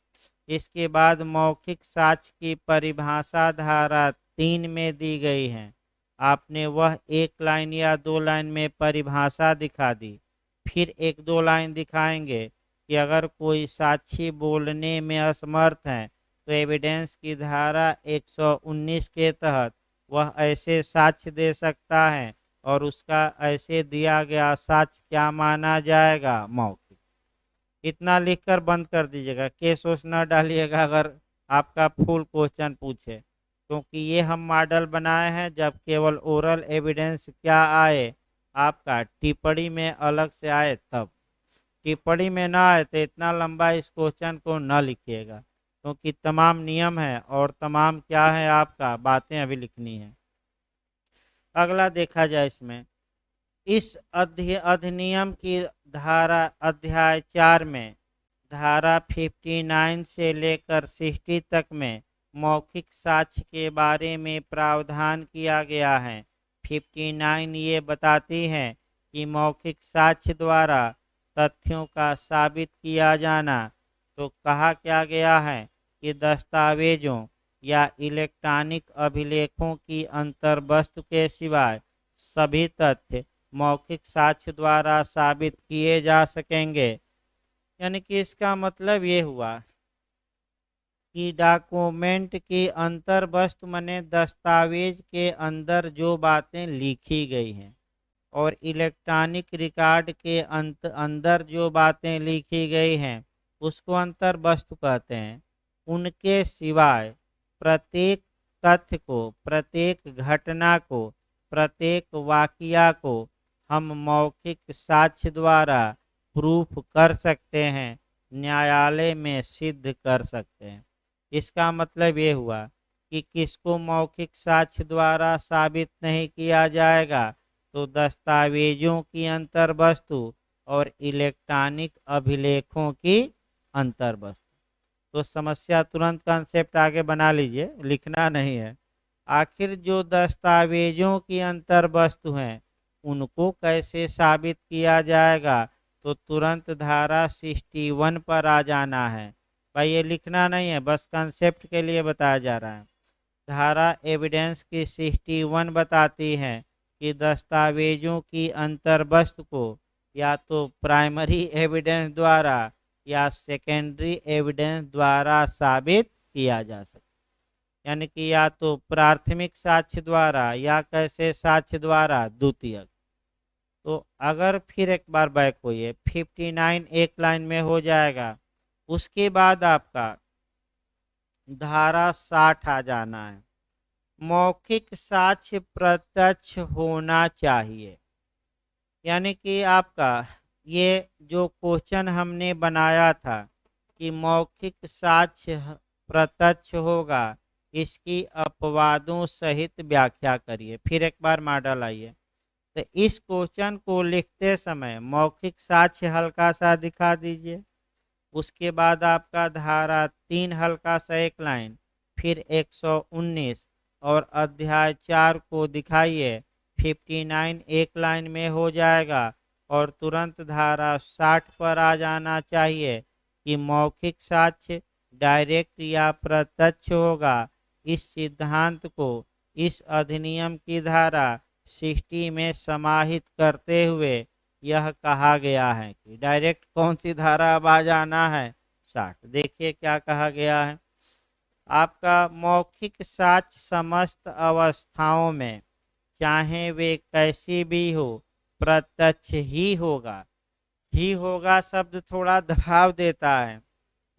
Speaker 1: इसके बाद मौखिक साक्ष्य की परिभाषा धारा 3 में दी गई है, आपने वह 1 लाइन या 2 लाइन में परिभाषा दिखा दी। फिर 1-2 लाइन दिखाएंगे कि अगर कोई साक्षी बोलने में असमर्थ है तो एविडेंस की धारा 119 के तहत वह ऐसे साक्ष्य दे सकता है और उसका ऐसे दिया गया साक्ष्य क्या माना जाएगा, मौखिक। इतना लिखकर बंद कर दीजिएगा, केस वोस न डालिएगा अगर आपका फुल क्वेश्चन पूछे, क्योंकि ये हम मॉडल बनाए हैं जब केवल ओरल एविडेंस क्या आए, आपका टिप्पणी में अलग से आए तब। टिप्पणी में ना आए तो इतना लंबा इस क्वेश्चन को न लिखिएगा, क्योंकि तमाम नियम है और तमाम क्या है आपका बातें अभी लिखनी है। अगला देखा जाए इसमें, इस अधिनियम की धारा अध्याय 4 में धारा 59 से लेकर 60 तक में मौखिक साक्ष्य के बारे में प्रावधान किया गया है। 59 ये बताती है कि मौखिक साक्ष्य द्वारा तथ्यों का साबित किया जाना। तो कहा क्या गया है कि दस्तावेजों या इलेक्ट्रॉनिक अभिलेखों की अंतर्वस्तु के सिवाय सभी तथ्य मौखिक साक्ष्य द्वारा साबित किए जा सकेंगे। यानी कि इसका मतलब ये हुआ कि डॉक्यूमेंट की अंतर्वस्तु माने दस्तावेज के अंदर जो बातें लिखी गई हैं और इलेक्ट्रॉनिक रिकॉर्ड के अंदर जो बातें लिखी गई हैं उसको अंतर्वस्तु कहते हैं। उनके सिवाय प्रत्येक तथ्य को, प्रत्येक घटना को, प्रत्येक वाकया को हम मौखिक साक्ष्य द्वारा प्रूफ कर सकते हैं, न्यायालय में सिद्ध कर सकते हैं। इसका मतलब ये हुआ कि किसको मौखिक साक्ष्य द्वारा साबित नहीं किया जाएगा, तो दस्तावेजों की अंतर्वस्तु और इलेक्ट्रॉनिक अभिलेखों की अंतर्वस्तु। तो समस्या तुरंत कंसेप्ट आगे बना लीजिए, लिखना नहीं है। आखिर जो दस्तावेजों की अंतर वस्तु हैं उनको कैसे साबित किया जाएगा, तो तुरंत धारा 61 पर आ जाना है। भाई ये लिखना नहीं है, बस कंसेप्ट के लिए बताया जा रहा है। धारा एविडेंस की 61 बताती है कि दस्तावेजों की अंतर वस्तु को या तो प्राइमरी एविडेंस द्वारा या सेकेंडरी एविडेंस द्वारा साबित किया जा सकता है। यानी कि या तो प्राथमिक साक्ष्य द्वारा या कैसे साक्ष्य द्वारा द्वितीयक। तो अगर फिर एक बार बैक होइए, 59 एक लाइन में हो जाएगा। उसके बाद आपका धारा 60 आ जाना है। मौखिक साक्ष्य प्रत्यक्ष होना चाहिए। यानी कि आपका ये जो क्वेश्चन हमने बनाया था कि मौखिक साक्ष्य प्रत्यक्ष होगा, इसकी अपवादों सहित व्याख्या करिए। फिर एक बार मॉडल आइए। तो इस क्वेश्चन को लिखते समय मौखिक साक्ष्य हल्का सा दिखा दीजिए। उसके बाद आपका धारा 3 हल्का सा एक लाइन, फिर 119 और अध्याय 4 को दिखाइए। 59 एक लाइन में हो जाएगा और तुरंत धारा 60 पर आ जाना चाहिए कि मौखिक साक्ष्य डायरेक्ट या प्रत्यक्ष होगा। इस सिद्धांत को इस अधिनियम की धारा 60 में समाहित करते हुए यह कहा गया है कि डायरेक्ट कौन सी धारा अब आ जाना है, 60। देखिए क्या कहा गया है। आपका मौखिक साक्ष्य समस्त अवस्थाओं में चाहे वे कैसी भी हो प्रत्यक्ष ही होगा। ही होगा शब्द थोड़ा दबाव देता है,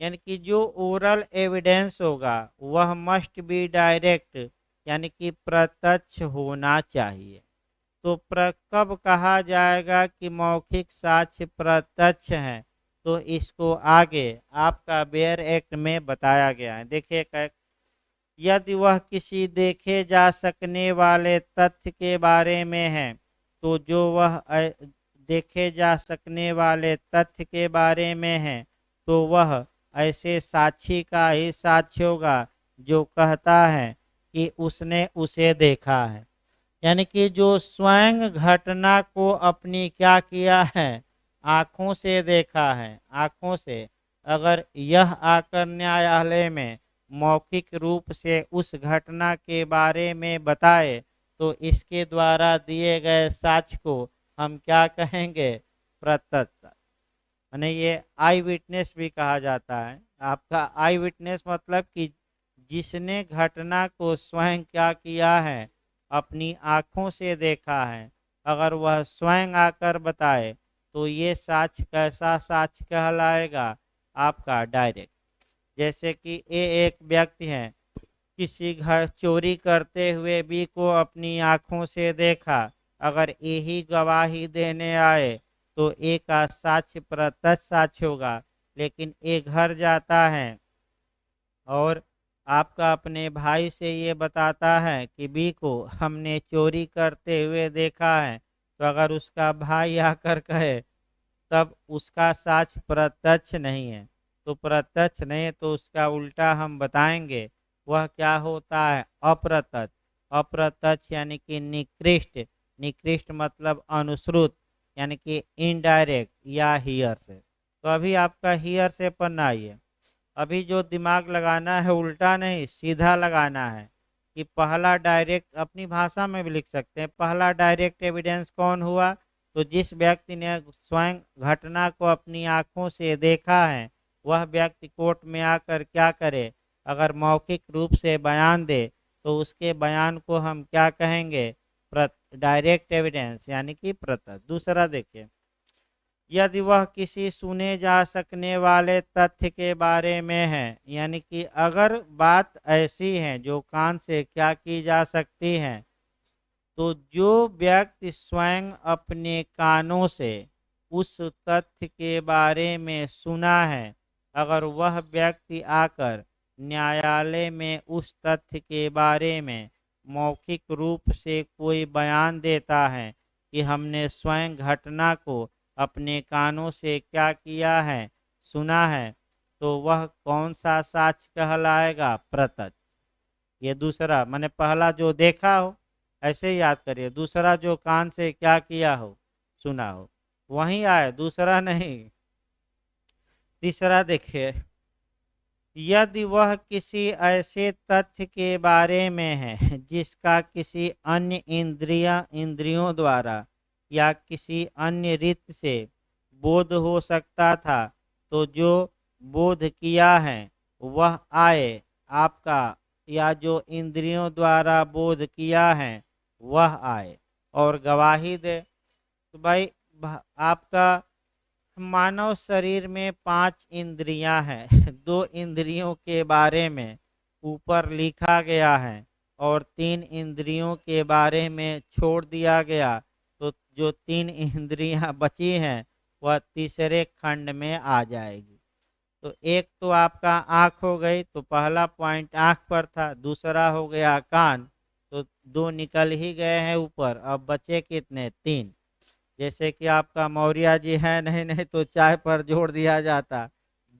Speaker 1: यानी कि जो ओरल एविडेंस होगा वह मस्ट बी डायरेक्ट, यानी कि प्रत्यक्ष होना चाहिए। तो कब कहा जाएगा कि मौखिक साक्ष्य प्रत्यक्ष है, तो इसको आगे आपका बेयर एक्ट में बताया गया है। देखिए यदि वह किसी देखे जा सकने वाले तथ्य के बारे में है, तो जो वह देखे जा सकने वाले तथ्य के बारे में है, तो वह ऐसे साक्षी का ही साक्ष्य होगा जो कहता है कि उसने उसे देखा है। यानी कि जो स्वयं घटना को अपनी क्या किया है, आंखों से देखा है, आंखों से। अगर यह आकर न्यायालय में मौखिक रूप से उस घटना के बारे में बताए, तो इसके द्वारा दिए गए साक्ष्य को हम क्या कहेंगे, प्रत्यक्ष। यानी ये आई विटनेस भी कहा जाता है। आपका आई विटनेस मतलब कि जिसने घटना को स्वयं क्या किया है, अपनी आँखों से देखा है। अगर वह स्वयं आकर बताए तो ये साक्ष्य कैसा साक्ष्य कहलाएगा, आपका डायरेक्ट। जैसे कि ये एक व्यक्ति है, किसी घर चोरी करते हुए बी को अपनी आँखों से देखा। अगर यही गवाही देने आए तो ए का साक्ष्य प्रत्यक्ष साक्ष्य होगा। लेकिन ए घर जाता है और आपका अपने भाई से ये बताता है कि बी को हमने चोरी करते हुए देखा है, तो अगर उसका भाई आकर कहे तब उसका साक्ष्य प्रत्यक्ष नहीं है। तो प्रत्यक्ष नहीं है तो उसका उल्टा हम बताएंगे, वह क्या होता है, अप्रत्यक्ष। अप्रत्यक्ष यानी कि निकृष्ट। निकृष्ट मतलब अनुश्रुत, यानी कि इनडायरेक्ट या हियर से। तो अभी आपका हियर से पढ़ना आइए। अभी जो दिमाग लगाना है उल्टा नहीं सीधा लगाना है कि पहला डायरेक्ट, अपनी भाषा में भी लिख सकते हैं, पहला डायरेक्ट एविडेंस कौन हुआ, तो जिस व्यक्ति ने स्वयं घटना को अपनी आंखों से देखा है वह व्यक्ति कोर्ट में आकर क्या करे, अगर मौखिक रूप से बयान दे तो उसके बयान को हम क्या कहेंगे, डायरेक्ट एविडेंस यानी कि प्रत्यक्ष। दूसरा देखिए, यदि वह किसी सुने जा सकने वाले तथ्य के बारे में है, यानी कि अगर बात ऐसी है जो कान से क्या की जा सकती है, तो जो व्यक्ति स्वयं अपने कानों से उस तथ्य के बारे में सुना है, अगर वह व्यक्ति आकर न्यायालय में उस तथ्य के बारे में मौखिक रूप से कोई बयान देता है कि हमने स्वयं घटना को अपने कानों से क्या किया है, सुना है, तो वह कौन सा साक्ष्य कहलाएगा? प्रत्यक्ष। ये दूसरा, मैंने पहला जो देखा हो ऐसे ही याद करिए, दूसरा जो कान से क्या किया हो, सुना हो, वही आए, दूसरा नहीं। तीसरा देखिए, यदि वह किसी ऐसे तथ्य के बारे में है जिसका किसी अन्य इंद्रियों द्वारा या किसी अन्य रीत से बोध हो सकता था, तो जो बोध किया है वह आए आपका, या जो इंद्रियों द्वारा बोध किया है वह आए और गवाही दे। तो भाई आपका मानव शरीर में 5 इंद्रियां हैं। 2 इंद्रियों के बारे में ऊपर लिखा गया है और 3 इंद्रियों के बारे में छोड़ दिया गया। तो जो 3 इंद्रियां बची हैं वह तीसरे खंड में आ जाएगी। तो एक तो आपका आँख हो गई, तो पहला पॉइंट आँख पर था, दूसरा हो गया कान, तो 2 निकल ही गए हैं ऊपर, अब बचे कितने? 3। जैसे कि आपका मौर्य जी है, नहीं नहीं तो चाय पर जोड़ दिया जाता।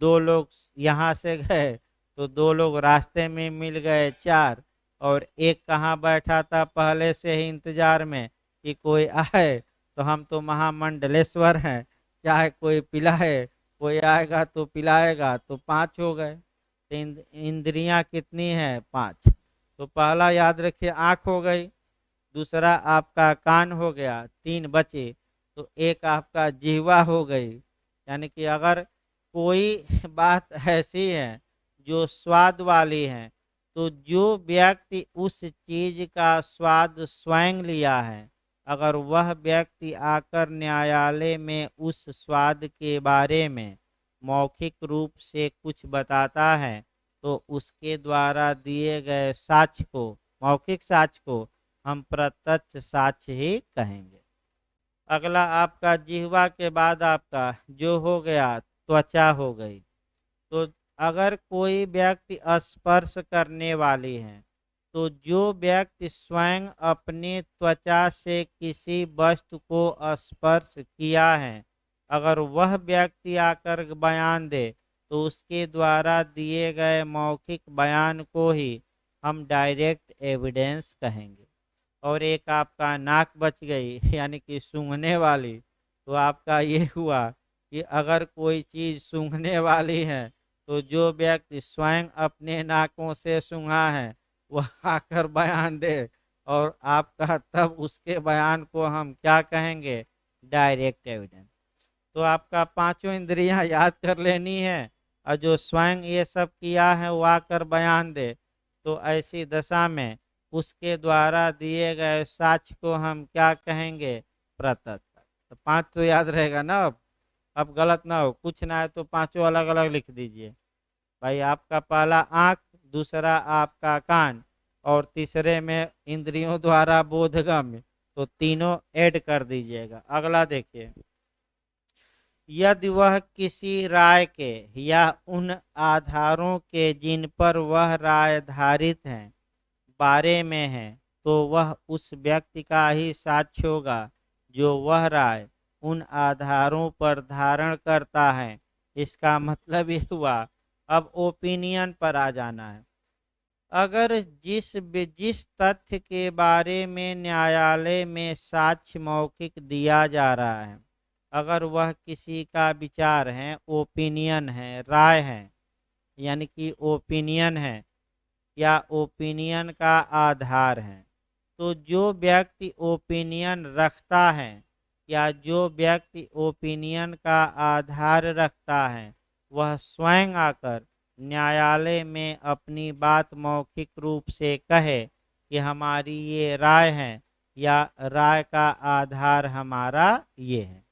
Speaker 1: 2 लोग यहाँ से गए तो 2 लोग रास्ते में मिल गए, 4। और एक कहाँ बैठा था पहले से ही इंतजार में कि कोई आए, तो हम तो महामंडलेश्वर हैं, चाहे कोई पिलाए, कोई आएगा तो पिलाएगा, तो 5 हो गए। तो इंद्रियां कितनी हैं? 5। तो पहला याद रखिए आँख हो गई, दूसरा आपका कान हो गया, 3 बचे। तो एक आपका जिह्वा हो गई। यानी कि अगर कोई बात ऐसी है जो स्वाद वाली है, तो जो व्यक्ति उस चीज का स्वाद स्वयं लिया है, अगर वह व्यक्ति आकर न्यायालय में उस स्वाद के बारे में मौखिक रूप से कुछ बताता है, तो उसके द्वारा दिए गए साक्ष्य को, मौखिक साक्ष्य को हम प्रत्यक्ष साक्ष्य ही कहेंगे। अगला आपका जिह्वा के बाद आपका जो हो गया त्वचा हो गई। तो अगर कोई व्यक्ति स्पर्श करने वाली है, तो जो व्यक्ति स्वयं अपनी त्वचा से किसी वस्तु को स्पर्श किया है, अगर वह व्यक्ति आकर बयान दे, तो उसके द्वारा दिए गए मौखिक बयान को ही हम डायरेक्ट एविडेंस कहेंगे। और एक आपका नाक बच गई यानी कि सूंघने वाली। तो आपका ये हुआ कि अगर कोई चीज़ सूंघने वाली है, तो जो व्यक्ति स्वयं अपने नाकों से सूंघा है वह आकर बयान दे, और आपका तब उसके बयान को हम क्या कहेंगे? Direct evidence. तो आपका 5 इंद्रियां याद कर लेनी है, और जो स्वयं ये सब किया है वो आकर बयान दे, तो ऐसी दशा में उसके द्वारा दिए गए साक्ष्य को हम क्या कहेंगे? प्रत्यक्ष। तो 5 तो याद रहेगा ना? अब गलत ना हो, कुछ ना है तो 5 अलग अलग लिख दीजिए। भाई आपका पहला आँख, दूसरा आपका कान, और तीसरे में इंद्रियों द्वारा बोधगम्य, तो तीनों ऐड कर दीजिएगा। अगला देखिए, यदि वह किसी राय के या उन आधारों के जिन पर वह राय आधारित है बारे में है, तो वह उस व्यक्ति का ही साक्ष्य होगा जो वह राय उन आधारों पर धारण करता है। इसका मतलब ये हुआ, अब ओपिनियन पर आ जाना है। अगर जिस तथ्य के बारे में न्यायालय में साक्ष्य मौखिक दिया जा रहा है, अगर वह किसी का विचार है, ओपिनियन है, राय है, यानी कि ओपिनियन है या ओपिनियन का आधार है, तो जो व्यक्ति ओपिनियन रखता है या जो व्यक्ति ओपिनियन का आधार रखता है, वह स्वयं आकर न्यायालय में अपनी बात मौखिक रूप से कहे कि हमारी ये राय है या राय का आधार हमारा ये है,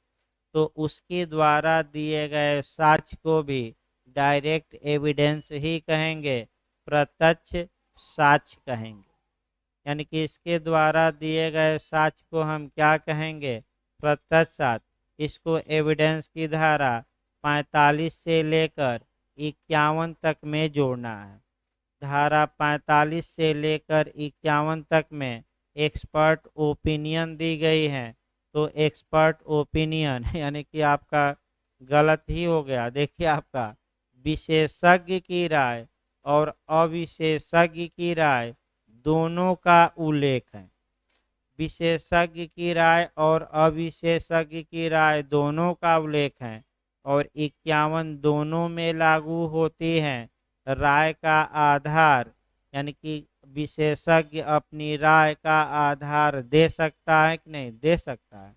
Speaker 1: तो उसके द्वारा दिए गए साक्ष्य को भी डायरेक्ट एविडेंस ही कहेंगे, प्रत्यक्ष साक्ष्य कहेंगे। यानी कि इसके द्वारा दिए गए साक्ष्य को हम क्या कहेंगे? प्रत्यक्ष साक्ष्य। इसको एविडेंस की धारा 45 से लेकर 51 तक में जोड़ना है। धारा 45 से लेकर 51 तक में एक्सपर्ट ओपिनियन दी गई है, तो एक्सपर्ट ओपिनियन यानी कि आपका गलत ही हो गया। देखिए आपका विशेषज्ञ की राय और अविशेषज्ञ की राय दोनों का उल्लेख है। विशेषज्ञ की राय और अविशेषज्ञ की राय दोनों का उल्लेख है और 51 दोनों में लागू होती हैं। राय का आधार यानी कि विशेषज्ञ अपनी राय का आधार दे सकता है कि नहीं दे सकता है।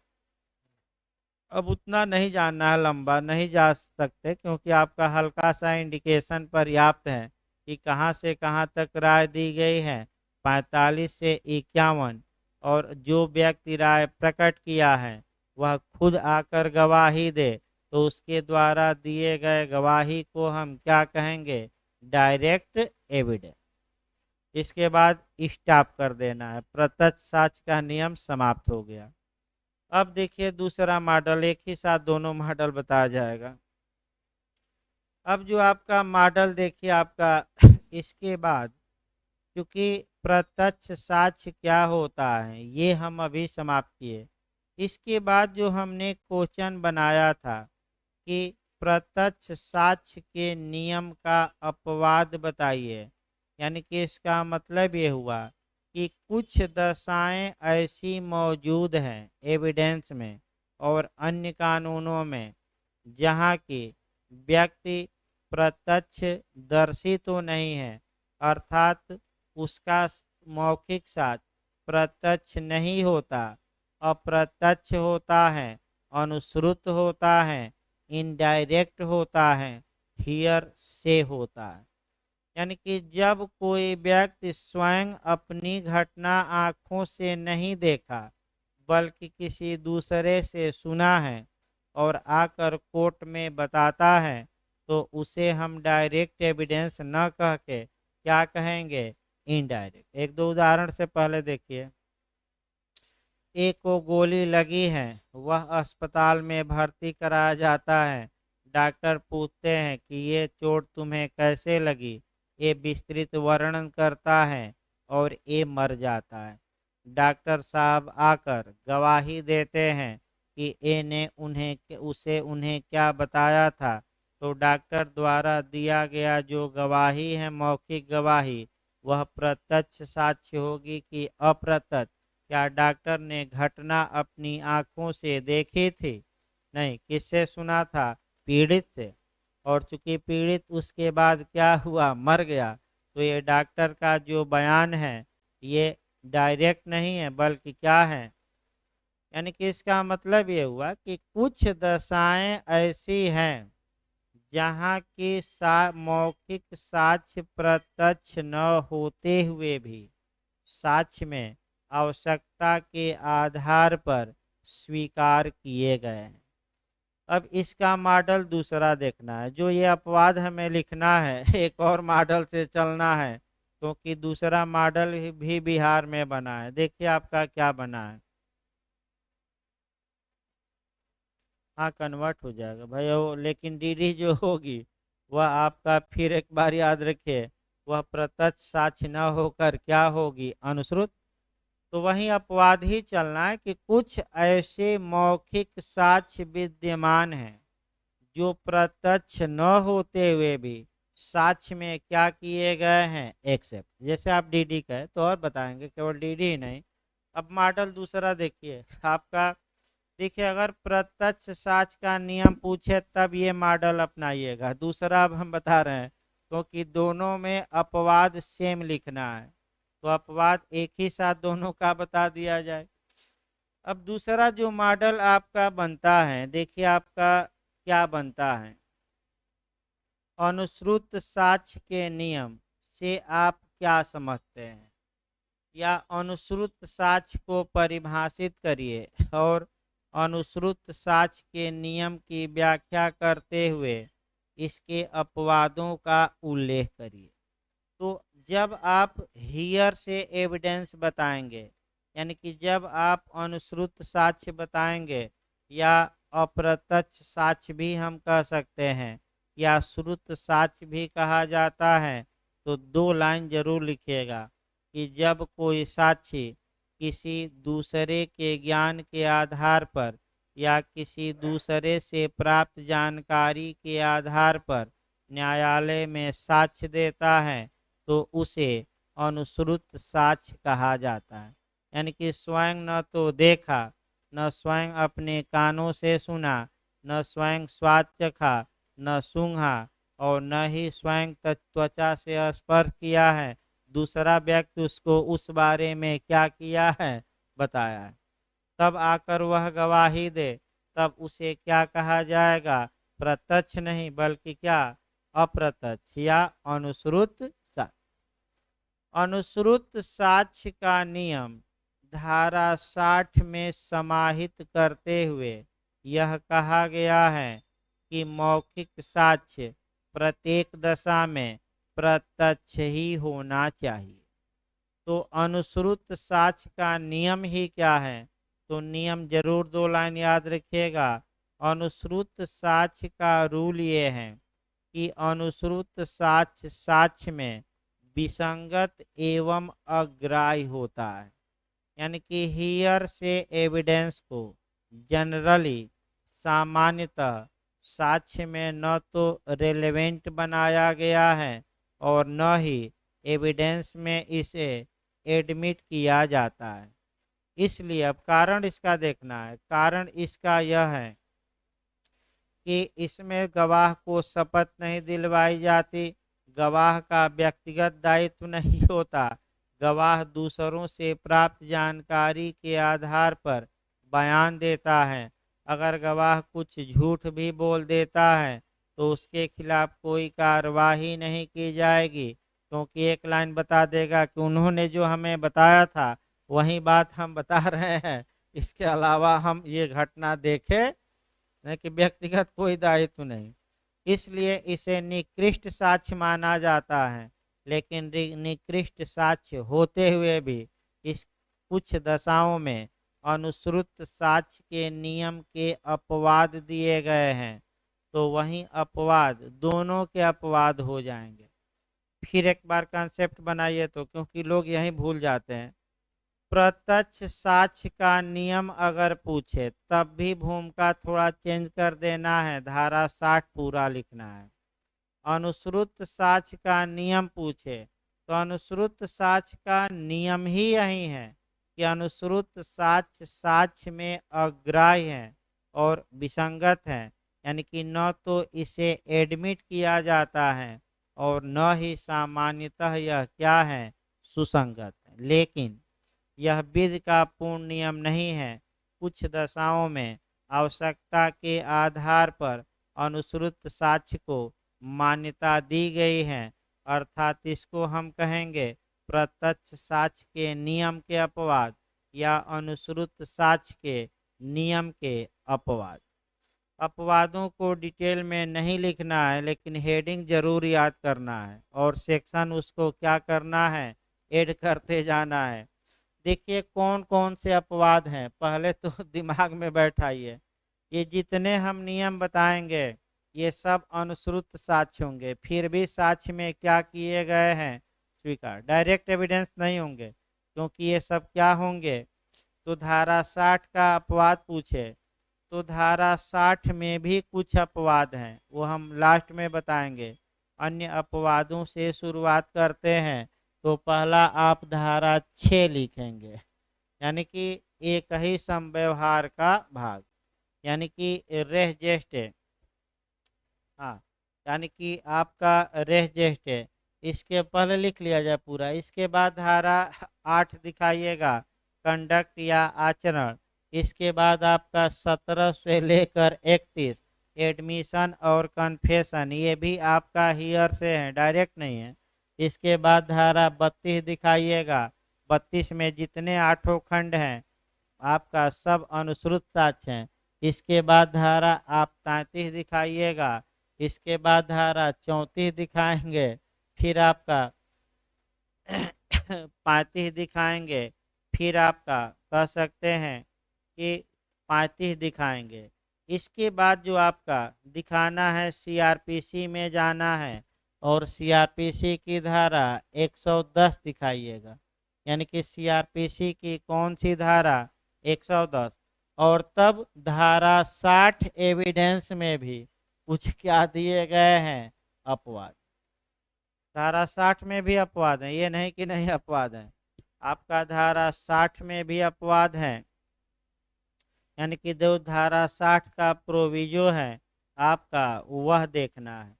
Speaker 1: अब उतना नहीं जानना है, लंबा नहीं जा सकते क्योंकि आपका हल्का सा इंडिकेशन पर्याप्त है कि कहाँ से कहाँ तक राय दी गई है, 45 से 51। और जो व्यक्ति राय प्रकट किया है वह खुद आकर गवाही दे तो उसके द्वारा दिए गए गवाही को हम क्या कहेंगे, डायरेक्ट एविडेंस। इसके बाद स्टॉप कर देना है, प्रत्यक्ष साक्ष्य का नियम समाप्त हो गया। अब देखिए दूसरा मॉडल, एक ही साथ दोनों मॉडल बताया जाएगा। अब जो आपका मॉडल देखिए आपका इसके बाद, क्योंकि प्रत्यक्ष साक्ष्य क्या होता है ये हम अभी समाप्त किए। इसके बाद जो हमने क्वेश्चन बनाया था कि प्रत्यक्ष साक्ष्य के नियम का अपवाद बताइए, यानी कि इसका मतलब ये हुआ कि कुछ दशाएं ऐसी मौजूद हैं एविडेंस में और अन्य कानूनों में जहाँ की व्यक्ति प्रत्यक्षदर्शी तो नहीं है, अर्थात उसका मौखिक साक्ष्य प्रत्यक्ष नहीं होता, अप्रत्यक्ष होता है, अनुश्रुत होता है, इनडायरेक्ट होता है, हियर से होता है। यानी कि जब कोई व्यक्ति स्वयं अपनी घटना आँखों से नहीं देखा बल्कि किसी दूसरे से सुना है और आकर कोर्ट में बताता है तो उसे हम डायरेक्ट एविडेंस न कह के क्या कहेंगे, इनडायरेक्ट। एक दो उदाहरण से पहले देखिए, एक को गोली लगी है, वह अस्पताल में भर्ती कराया जाता है। डॉक्टर पूछते हैं कि ये चोट तुम्हें कैसे लगी, ये विस्तृत वर्णन करता है और ये मर जाता है। डॉक्टर साहब आकर गवाही देते हैं कि ए ने उन्हें क्या बताया था। तो डॉक्टर द्वारा दिया गया जो गवाही है, मौखिक गवाही, वह प्रत्यक्ष साक्ष्य होगी कि अप्रत्यक्ष। क्या डॉक्टर ने घटना अपनी आंखों से देखी थी? नहीं। किससे सुना था? पीड़ित से। और चूंकि पीड़ित उसके बाद क्या हुआ, मर गया, तो ये डॉक्टर का जो बयान है ये डायरेक्ट नहीं है बल्कि क्या है, यानी कि इसका मतलब ये हुआ कि कुछ दशाएं ऐसी हैं जहाँ की मौखिक साक्ष्य प्रत्यक्ष न होते हुए भी साक्ष्य में आवश्यकता के आधार पर स्वीकार किए गए हैं। अब इसका मॉडल दूसरा देखना है, जो ये अपवाद हमें लिखना है एक और मॉडल से चलना है क्योंकि दूसरा मॉडल भी बिहार में बना है। देखिए आपका क्या बना है। हाँ कन्वर्ट हो जाएगा भाई वो, लेकिन डीडी जो होगी वह आपका फिर एक बार याद रखिए, वह प्रत्यक्ष साक्ष्य न होकर क्या होगी, अनुश्रुत। तो वही अपवाद ही चलना है कि कुछ ऐसे मौखिक साक्ष्य विद्यमान हैं जो प्रत्यक्ष न होते हुए भी साक्ष्य में क्या किए गए हैं, एक्सेप्ट। जैसे आप डीडी कहे तो और बताएंगे, केवल डीडी ही नहीं। अब मॉडल दूसरा देखिए आपका। देखिए अगर प्रत्यक्ष साक्ष्य का नियम पूछे तब ये मॉडल अपनाइएगा। दूसरा अब हम बता रहे हैं क्योंकि दोनों में अपवाद सेम लिखना है तो अपवाद एक ही साथ दोनों का बता दिया जाए। अब दूसरा जो मॉडल आपका बनता है, देखिए आपका क्या बनता है। अनुश्रुत साक्ष्य के नियम से आप क्या समझते हैं, या अनुश्रुत साक्ष्य को परिभाषित करिए और अनुश्रुत साक्ष्य के नियम की व्याख्या करते हुए इसके अपवादों का उल्लेख करिए। तो जब आप हियर से एविडेंस बताएंगे, यानी कि जब आप अनुश्रुत साक्ष्य बताएंगे या अप्रत्यक्ष साक्ष्य भी हम कह सकते हैं या श्रुत साक्ष्य भी कहा जाता है, तो दो लाइन जरूर लिखिएगा कि जब कोई साक्षी किसी दूसरे के ज्ञान के आधार पर या किसी दूसरे से प्राप्त जानकारी के आधार पर न्यायालय में साक्ष्य देता है तो उसे अनुश्रुत साक्ष्य कहा जाता है। यानी कि स्वयं न तो देखा, न स्वयं अपने कानों से सुना, न स्वयं स्वाद चखा, न सूंघा, और न ही स्वयं त्वचा से स्पर्श किया है, दूसरा व्यक्ति उसको उस बारे में क्या किया है बताया है, तब आकर वह गवाही दे, तब उसे क्या कहा जाएगा? प्रत्यक्ष नहीं बल्कि क्या? अप्रत्यक्ष या अनुश्रुत साक्ष्य। अनुश्रुत साक्ष्य का नियम धारा 60 में समाहित करते हुए यह कहा गया है कि मौखिक साक्ष्य प्रत्येक दशा में प्रत्यक्ष ही होना चाहिए। तो अनुश्रुत साक्ष्य का नियम ही क्या है? तो नियम जरूर 2 लाइन याद रखिएगा। अनुश्रुत साक्ष्य का रूल ये है कि अनुश्रुत साक्ष्य साक्ष्य में विसंगत एवं अग्राह्य होता है। यानी कि हियर से एविडेंस को जनरली सामान्यतः साक्ष्य में न तो रेलेवेंट बनाया गया है और न ही एविडेंस में इसे एडमिट किया जाता है। इसलिए अब कारण इसका देखना है। कारण इसका यह है कि इसमें गवाह को शपथ नहीं दिलवाई जाती, गवाह का व्यक्तिगत दायित्व नहीं होता, गवाह दूसरों से प्राप्त जानकारी के आधार पर बयान देता है। अगर गवाह कुछ झूठ भी बोल देता है तो उसके खिलाफ कोई कार्रवाई नहीं की जाएगी, क्योंकि एक लाइन बता देगा कि उन्होंने जो हमें बताया था वही बात हम बता रहे हैं, इसके अलावा हम ये घटना देखे नहीं, कि व्यक्तिगत कोई दायित्व नहीं। इसलिए इसे निकृष्ट साक्ष्य माना जाता है। लेकिन निकृष्ट साक्ष्य होते हुए भी इस कुछ दशाओं में अनुश्रुत साक्ष्य के नियम के अपवाद दिए गए हैं, तो वहीं अपवाद दोनों के अपवाद हो जाएंगे। फिर एक बार कंसेप्ट बनाइए तो, क्योंकि लोग यही भूल जाते हैं। प्रत्यक्ष साक्ष्य का नियम अगर पूछे तब भी भूमिका थोड़ा चेंज कर देना है, धारा 60 पूरा लिखना है। अनुश्रुत साक्ष्य का नियम पूछे तो अनुश्रुत साक्ष्य का नियम ही यही है कि अनुश्रुत साक्ष्य साक्ष्य में अग्राह्य है और विसंगत है। यानी कि न तो इसे एडमिट किया जाता है और न ही सामान्यतः यह क्या है? सुसंगत है। लेकिन यह विधि का पूर्ण नियम नहीं है। कुछ दशाओं में आवश्यकता के आधार पर अनुश्रुत साक्ष्य को मान्यता दी गई है, अर्थात इसको हम कहेंगे प्रत्यक्ष साक्ष्य के नियम के अपवाद या अनुश्रुत साक्ष्य के नियम के अपवाद। अपवादों को डिटेल में नहीं लिखना है, लेकिन हेडिंग जरूर याद करना है और सेक्शन उसको क्या करना है? ऐड करते जाना है। देखिए कौन कौन से अपवाद हैं, पहले तो दिमाग में बैठाइए। ये जितने हम नियम बताएंगे ये सब अनुश्रुत साक्ष्य होंगे, फिर भी साक्ष्य में क्या किए गए हैं? स्वीकार, डायरेक्ट एविडेंस नहीं होंगे, क्योंकि ये सब क्या होंगे? तो धारा 60 का अपवाद पूछे तो धारा 60 में भी कुछ अपवाद हैं, वो हम लास्ट में बताएंगे। अन्य अपवादों से शुरुआत करते हैं। तो पहला आप धारा 6 लिखेंगे, यानी कि एक ही समव्यवहार का भाग, यानी कि रेह जेस्ट है। हाँ, यानी कि आपका रेह जेस्ट है, इसके पहले लिख लिया जाए पूरा। इसके बाद धारा 8 दिखाइएगा, कंडक्ट या आचरण। इसके बाद आपका 17 से लेकर 31 एडमिशन और कन्फेशन, ये भी आपका हियर से है, डायरेक्ट नहीं है। इसके बाद धारा 32 दिखाइएगा, 32 में जितने 8 खंड हैं आपका सब अनुश्रुत साक्ष्य हैं। इसके बाद धारा आप 33 दिखाइएगा, इसके बाद धारा 34 दिखाएंगे, फिर आपका 35 दिखाएंगे, फिर आपका कह सकते हैं कि 35 दिखाएंगे। इसके बाद जो आपका दिखाना है सीआरपीसी में जाना है और सीआरपीसी की धारा 110 दिखाइएगा, यानी कि सीआरपीसी की कौन सी धारा? 110। और तब धारा 60 एविडेंस में भी कुछ क्या दिए गए हैं? अपवाद। धारा 60 में भी अपवाद है, ये नहीं कि नहीं अपवाद है, आपका धारा 60 में भी अपवाद है। यानी कि जो धारा 60 का प्रोविजो है आपका वह देखना है।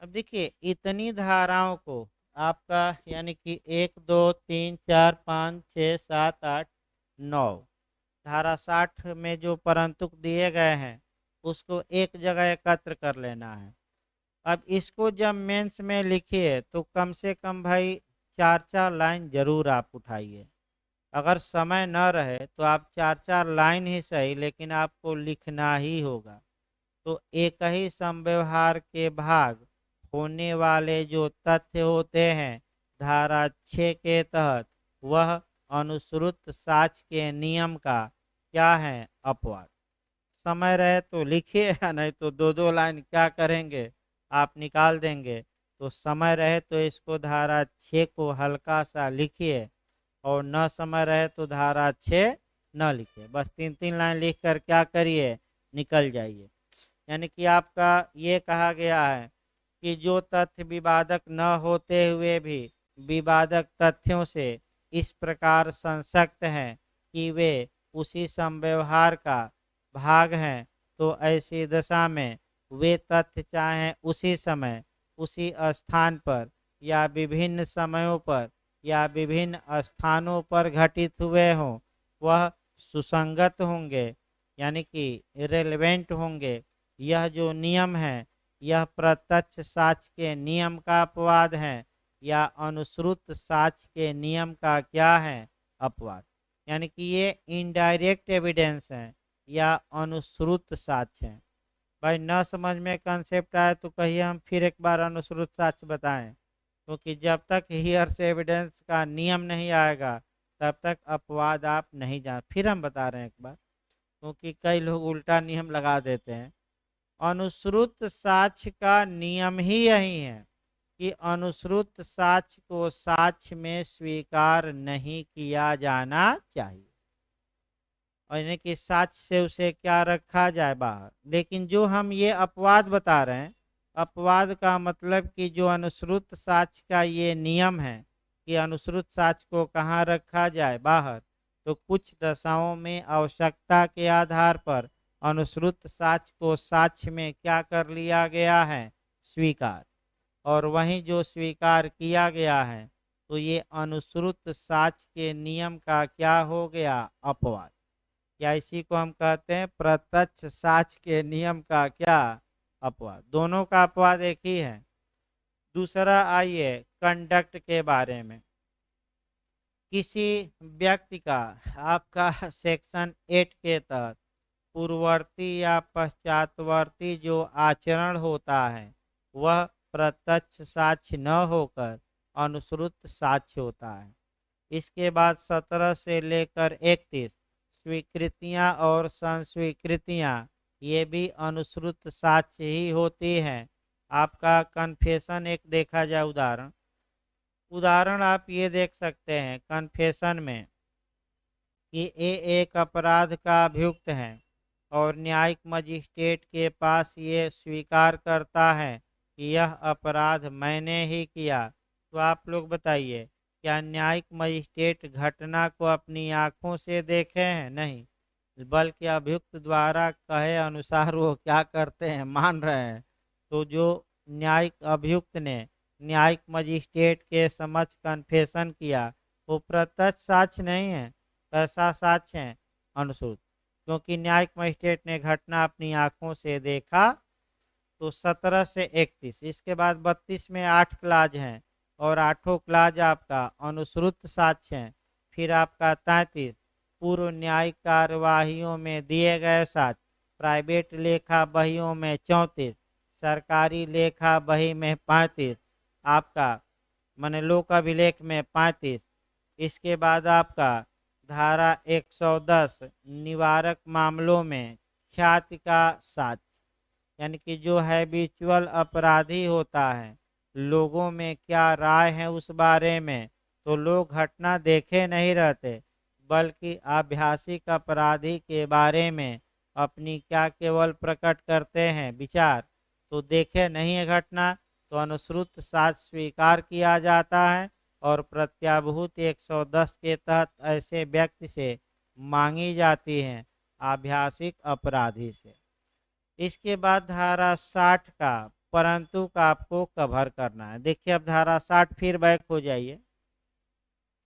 Speaker 1: अब देखिए इतनी धाराओं को आपका यानी कि 1 2 3 4 5 6 7 8 9 धारा 60 में जो परंतुक दिए गए हैं उसको एक जगह एकत्र कर लेना है। अब इसको जब मेंस में लिखिए तो कम से कम भाई 4 4 लाइन जरूर आप उठाइए। अगर समय न रहे तो आप 4 4 लाइन ही सही लेकिन आपको लिखना ही होगा। तो एक ही संव्यवहार के भाग होने वाले जो तथ्य होते हैं धारा 6 के तहत वह अनुश्रुत साक्ष्य के नियम का क्या है? अपवाद। समय रहे तो लिखिए या नहीं तो 2 2 लाइन क्या करेंगे आप निकाल देंगे। तो समय रहे तो इसको धारा 6 को हल्का सा लिखिए और न समय रहे तो धारा 6 न लिखिए, बस 3 3 लाइन लिख कर क्या करिए निकल जाइए। यानी कि आपका ये कहा गया है कि जो तथ्य विवादक न होते हुए भी विवादक तथ्यों से इस प्रकार संसक्त हैं कि वे उसी संव्यवहार का भाग हैं, तो ऐसी दशा में वे तथ्य चाहे उसी समय उसी स्थान पर या विभिन्न समयों पर या विभिन्न स्थानों पर घटित हुए हों वह सुसंगत होंगे यानी कि रिलेवेंट होंगे। यह जो नियम है यह प्रत्यक्ष साक्ष्य के नियम का अपवाद है या अनुश्रुत साक्ष्य के नियम का क्या है? अपवाद। यानी कि ये इनडायरेक्ट एविडेंस है या अनुश्रुत साक्ष्य है। भाई न समझ में कंसेप्ट आए तो कहिए हम फिर एक बार अनुश्रुत साक्ष्य बताएं, क्योंकि जब तक हियर्स एविडेंस का नियम नहीं आएगा तब तक अपवाद आप नहीं जान। फिर हम बता रहे हैं एक बार, क्योंकि कई लोग उल्टा नियम लगा देते हैं। अनुश्रुत साक्ष्य का नियम ही यही है कि अनुश्रुत साक्ष्य को साक्ष्य में स्वीकार नहीं किया जाना चाहिए और यानी कि साक्ष्य से उसे क्या रखा जाए बाहर। लेकिन जो हम ये अपवाद बता रहे हैं, अपवाद का मतलब कि जो अनुश्रुत साक्ष्य का ये नियम है कि अनुश्रुत साक्ष्य को कहाँ रखा जाए? बाहर। तो कुछ दशाओं में आवश्यकता के आधार पर अनुश्रुत साक्ष्य को साक्ष्य में क्या कर लिया गया है? स्वीकार। और वहीं जो स्वीकार किया गया है तो ये अनुश्रुत साक्ष्य के नियम का क्या हो गया? अपवाद। या इसी को हम कहते हैं प्रत्यक्ष साक्ष्य के नियम का क्या? अपवाद। दोनों का अपवाद एक ही है। दूसरा आइए कंडक्ट के बारे में। किसी व्यक्ति का आपका सेक्शन 8 के तहत पूर्ववर्ती या पश्चातवर्ती जो आचरण होता है वह प्रत्यक्ष साक्ष्य न होकर अनुश्रुत साक्ष्य होता है। इसके बाद 17 से लेकर 31 स्वीकृतियां और संस्वीकृतियां ये भी अनुश्रुत साक्ष्य ही होती हैं। आपका कन्फेशन एक देखा जाए उदाहरण आप ये देख सकते हैं कन्फेशन में कि ये एक अपराध का अभियुक्त है और न्यायिक मजिस्ट्रेट के पास ये स्वीकार करता है कि यह अपराध मैंने ही किया। तो आप लोग बताइए क्या न्यायिक मजिस्ट्रेट घटना को अपनी आंखों से देखे हैं? नहीं, बल्कि अभियुक्त द्वारा कहे अनुसार वो क्या करते हैं? मान रहे हैं। तो जो न्यायिक अभियुक्त ने न्यायिक मजिस्ट्रेट के समक्ष कन्फेशन किया वो प्रत्यक्ष साक्ष्य नहीं है, कैसा साक्ष्य है? अनुश्रुत, क्योंकि न्यायिक मजिस्ट्रेट ने घटना अपनी आंखों से देखा। तो 17 से 31 इसके बाद 32 में 8 क्लाज हैं और 8 क्लाज आपका अनुश्रुत साक्ष्य हैं। फिर आपका 33 पूर्व न्यायिक कार्यवाहियों में दिए गए साक्ष्य, प्राइवेट लेखा बहियों में 34, सरकारी लेखा बही में 35, आपका मन लोक अभिलेख में 35। इसके बाद आपका धारा 110 निवारक मामलों में ख्याति का साक्ष्य, यानी कि जो हैबिचुअल अपराधी होता है लोगों में क्या राय है उस बारे में, तो लोग घटना देखे नहीं रहते बल्कि आभ्यासिक अपराधी के बारे में अपनी क्या केवल प्रकट करते हैं विचार। तो देखे नहीं है घटना तो अनुश्रुत साक्ष्य स्वीकार किया जाता है और प्रत्याभूत 110 के तहत ऐसे व्यक्ति से मांगी जाती हैं आभ्यासिक अपराधी से। इसके बाद धारा 60 का परंतु का आपको कवर करना है। देखिए अब धारा 60 फिर बैक हो जाइए,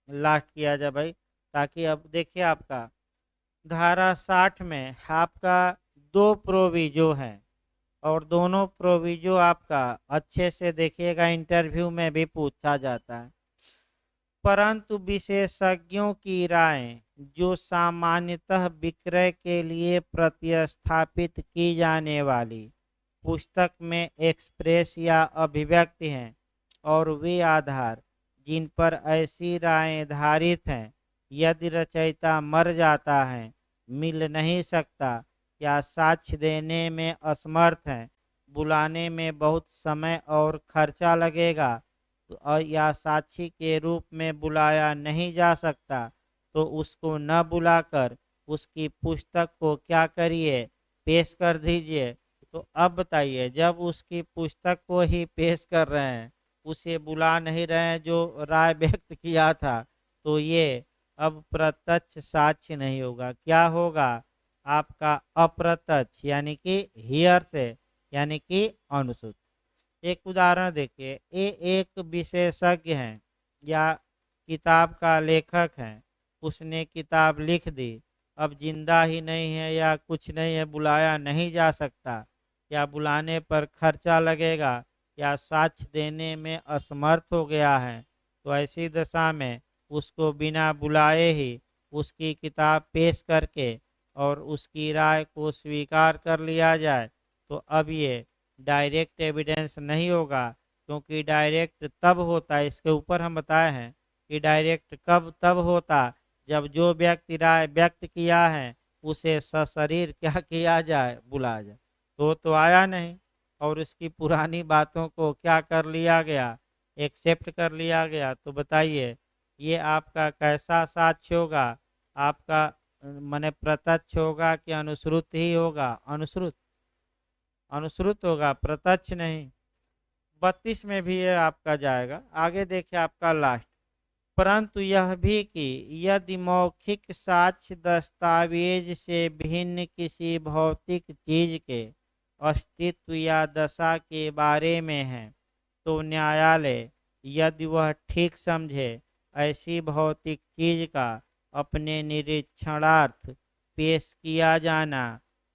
Speaker 1: लास्ट किया जाए भाई, ताकि अब देखिए आपका धारा 60 में आपका दो प्रोविजो हैं और दोनों प्रोविजो आपका अच्छे से देखिएगा, इंटरव्यू में भी पूछा जाता है। परंतु विशेषज्ञों की राय जो सामान्यतः विक्रय के लिए प्रतिस्थापित की जाने वाली पुस्तक में एक्सप्रेस या अभिव्यक्ति हैं और वे आधार जिन पर ऐसी राय धारित हैं यदि रचयिता मर जाता है, मिल नहीं सकता या साक्ष्य देने में असमर्थ है, बुलाने में बहुत समय और खर्चा लगेगा और या साक्षी के रूप में बुलाया नहीं जा सकता, तो उसको न बुलाकर उसकी पुस्तक को क्या करिए, पेश कर दीजिए। तो अब बताइए, जब उसकी पुस्तक को ही पेश कर रहे हैं, उसे बुला नहीं रहे हैं जो राय व्यक्त किया था, तो ये अब प्रत्यक्ष साक्ष्य नहीं होगा, क्या होगा आपका अप्रत्यक्ष, यानी कि हियर से, यानी कि अनुसूत। एक उदाहरण देखिए, ये एक विशेषज्ञ हैं या किताब का लेखक है, उसने किताब लिख दी, अब जिंदा ही नहीं है या कुछ नहीं है, बुलाया नहीं जा सकता या बुलाने पर खर्चा लगेगा या साक्ष्य देने में असमर्थ हो गया है, तो ऐसी दशा में उसको बिना बुलाए ही उसकी किताब पेश करके और उसकी राय को स्वीकार कर लिया जाए, तो अब ये डायरेक्ट एविडेंस नहीं होगा, क्योंकि डायरेक्ट तब होता है, इसके ऊपर हम बताए हैं कि डायरेक्ट कब तब होता जब जो व्यक्ति राय व्यक्त किया है उसे सशरीर क्या किया जाए, बुलाया जाए। तो आया नहीं और उसकी पुरानी बातों को क्या कर लिया गया, एक्सेप्ट कर लिया गया। तो बताइए ये आपका कैसा साक्ष्य होगा, आपका माने प्रत्यक्ष होगा कि अनुश्रुत ही होगा? अनुश्रुत, अनुश्रुत होगा, प्रत्यक्ष नहीं। 32 में भी ये आपका जाएगा। आगे देखिए आपका लास्ट, परंतु यह भी कि यदि मौखिक साक्ष्य दस्तावेज से भिन्न किसी भौतिक चीज के अस्तित्व या दशा के बारे में है, तो न्यायालय यदि वह ठीक समझे ऐसी भौतिक चीज का अपने निरीक्षणार्थ पेश किया जाना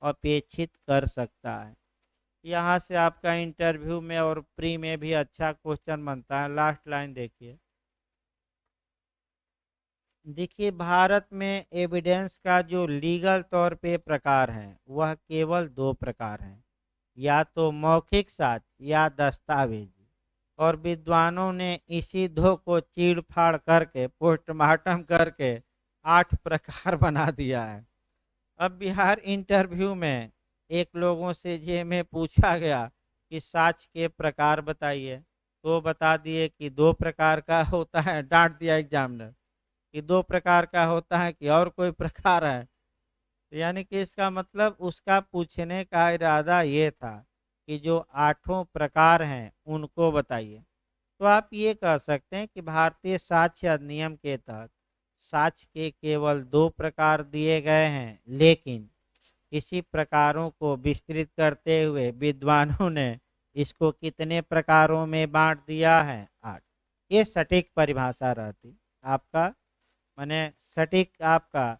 Speaker 1: अपेक्षित कर सकता है। यहाँ से आपका इंटरव्यू में और प्री में भी अच्छा क्वेश्चन बनता है। लास्ट लाइन देखिए, देखिए भारत में एविडेंस का जो लीगल तौर पे प्रकार है वह केवल दो प्रकार हैं, या तो मौखिक साक्ष्य या दस्तावेज, और विद्वानों ने इसी दो को चीड़ फाड़ करके पोस्टमार्टम करके 8 प्रकार बना दिया है। अब बिहार इंटरव्यू में एक लोगों से ये में पूछा गया कि साक्ष्य के प्रकार बताइए, तो बता दिए कि 2 प्रकार का होता है, डांट दिया एग्जामिनर कि 2 प्रकार का होता है कि और कोई प्रकार है। तो यानी कि इसका मतलब उसका पूछने का इरादा ये था कि जो 8 प्रकार हैं उनको बताइए। तो आप ये कह सकते हैं कि भारतीय साक्ष्य अधिनियम के तहत साक्ष्य के केवल 2 प्रकार दिए गए हैं, लेकिन इसी प्रकारों को विस्तृत करते हुए विद्वानों ने इसको कितने प्रकारों में बांट दिया है? 8। ये सटीक परिभाषा रहती आपका, माने सटीक आपका।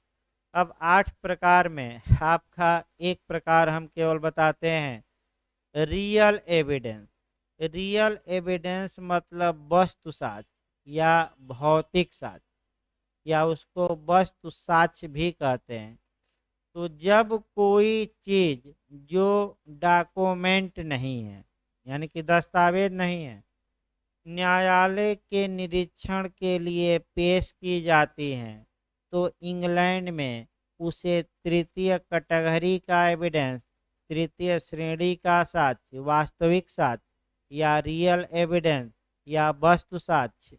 Speaker 1: अब 8 प्रकार में आपका एक प्रकार हम केवल बताते हैं, रियल एविडेंस। रियल एविडेंस मतलब वस्तु साक्ष्य या भौतिक साक्ष्य या उसको वस्तु साक्ष्य भी कहते हैं। तो जब कोई चीज जो डॉक्यूमेंट नहीं है, यानी कि दस्तावेज नहीं है, न्यायालय के निरीक्षण के लिए पेश की जाती हैं, तो इंग्लैंड में उसे तृतीय कैटेगरी का एविडेंस, तृतीय श्रेणी का साक्ष्य, वास्तविक साक्ष्य या रियल एविडेंस या वस्तु साक्ष्य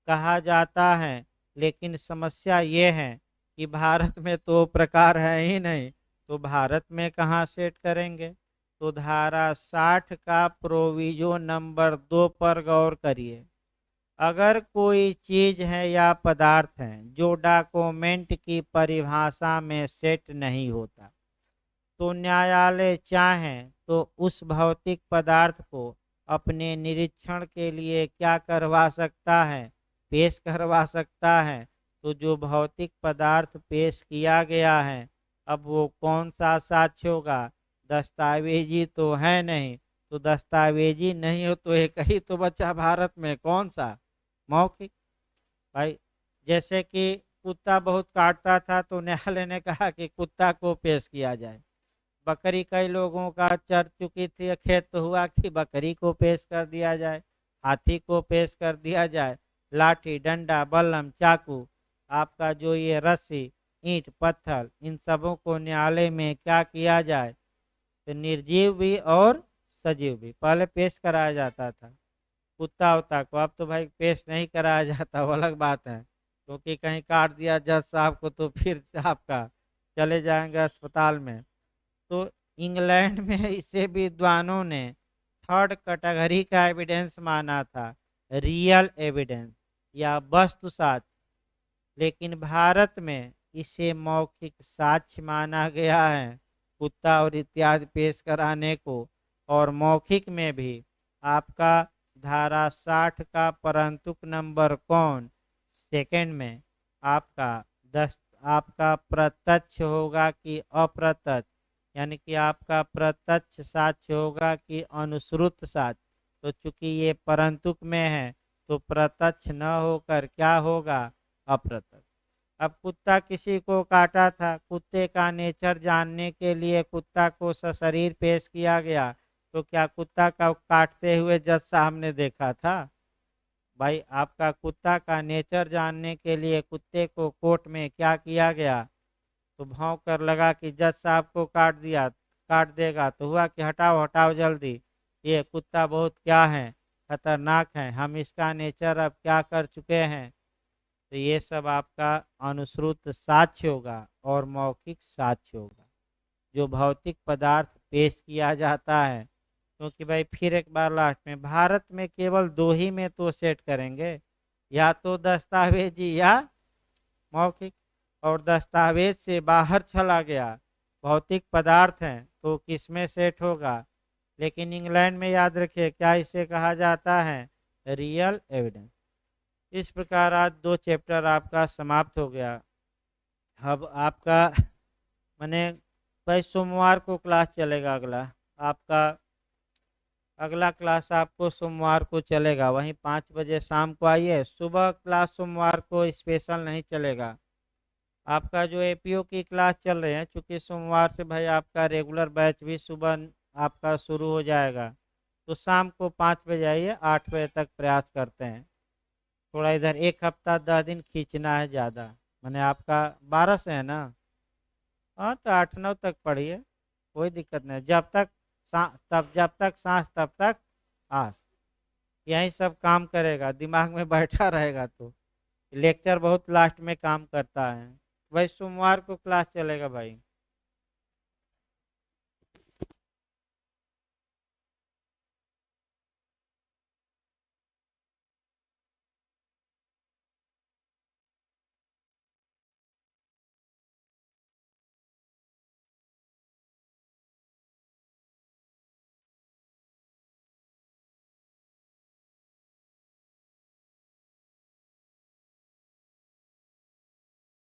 Speaker 1: कहा जाता है। लेकिन समस्या ये है कि भारत में तो प्रकार है ही नहीं, तो भारत में कहाँ सेट करेंगे? तो धारा 60 का प्रोविजो नंबर 2 पर गौर करिए। अगर कोई चीज है या पदार्थ है जो डॉक्यूमेंट की परिभाषा में सेट नहीं होता, तो न्यायालय चाहे तो उस भौतिक पदार्थ को अपने निरीक्षण के लिए क्या करवा सकता है, पेश करवा सकता है। तो जो भौतिक पदार्थ पेश किया गया है, अब वो कौन सा साक्ष्य होगा? दस्तावेजी तो है नहीं, तो दस्तावेजी नहीं हो तो एक ही तो बचा भारत में, कौन सा? मौखिक। भाई जैसे कि कुत्ता बहुत काटता था तो न्यायालय ने कहा कि कुत्ता को पेश किया जाए। बकरी कई लोगों का चर चुकी थी खेत, तो हुआ कि बकरी को पेश कर दिया जाए, हाथी को पेश कर दिया जाए। लाठी डंडा बल्लम चाकू, आपका जो ये रस्सी ईंट पत्थर, इन सबों को न्यायालय में क्या किया जाए? तो निर्जीव भी और सजीव भी पहले पेश कराया जाता था। कुत्ता उत्ता को अब तो भाई पेश नहीं कराया जाता, वो अलग बात है, क्योंकि कहीं काट दिया जज साहब को तो फिर आपका चले जाएंगे अस्पताल में। तो इंग्लैंड में इसे विद्वानों ने थर्ड कैटेगरी का एविडेंस माना था, रियल एविडेंस या वस्तु साक्ष्य। लेकिन भारत में इसे मौखिक साक्ष्य माना गया है, कुत्ता और इत्यादि पेश कराने को। और मौखिक में भी आपका धारा 60 का परंतुक नंबर कौन? सेकंड में आपका आपका प्रत्यक्ष होगा कि अप्रत्यक्ष, यानी कि आपका प्रत्यक्ष साक्ष्य होगा कि अनुश्रुत साक्ष्य। तो चूंकि ये परंतुक में है तो प्रत्यक्ष न होकर क्या होगा? अप्रत्यक्ष। अब कुत्ता किसी को काटा था, कुत्ते का नेचर जानने के लिए कुत्ता को सशरीर पेश किया गया, तो क्या कुत्ता का काटते हुए जज साहब ने देखा था? भाई आपका कुत्ता का नेचर जानने के लिए कुत्ते को कोर्ट में क्या किया गया? तो भौंक कर लगा कि जज साहब को काट देगा, तो हुआ कि हटाओ हटाओ जल्दी, ये कुत्ता बहुत क्या है, खतरनाक है, हम इसका नेचर अब क्या कर चुके हैं। तो ये सब आपका अनुश्रुत साक्ष्य होगा और मौखिक साक्ष्य होगा जो भौतिक पदार्थ पेश किया जाता है। क्योंकि भाई फिर एक बार लास्ट में, भारत में केवल दो ही में तो सेट करेंगे, या तो दस्तावेजी या मौखिक। और दस्तावेज से बाहर चला गया, भौतिक पदार्थ हैं, तो किस में सेट होगा? लेकिन इंग्लैंड में याद रखिए क्या इसे कहा जाता है? Real evidence. इस प्रकार आज 2 चैप्टर आपका समाप्त हो गया। अब आपका मैंने भाई सोमवार को क्लास चलेगा अगला आपका, अगला क्लास आपको सोमवार को चलेगा, वहीं 5 बजे शाम को आइए। सुबह क्लास सोमवार को स्पेशल नहीं चलेगा। आपका जो एपीओ की क्लास चल रहे हैं, चूंकि सोमवार से भाई आपका रेगुलर बैच भी सुबह आपका शुरू हो जाएगा, तो शाम को 5 बजे आइए, 8 बजे तक प्रयास करते हैं। थोड़ा इधर एक हफ्ता 10 दिन खींचना है ज़्यादा, मैंने आपका 12 से है ना, हाँ तो 8-9 तक पढ़िए, कोई दिक्कत नहीं। जब तक सांस तब तक आस, यही सब काम करेगा, दिमाग में बैठा रहेगा तो लेक्चर बहुत लास्ट में काम करता है। भाई सोमवार को क्लास चलेगा भाई।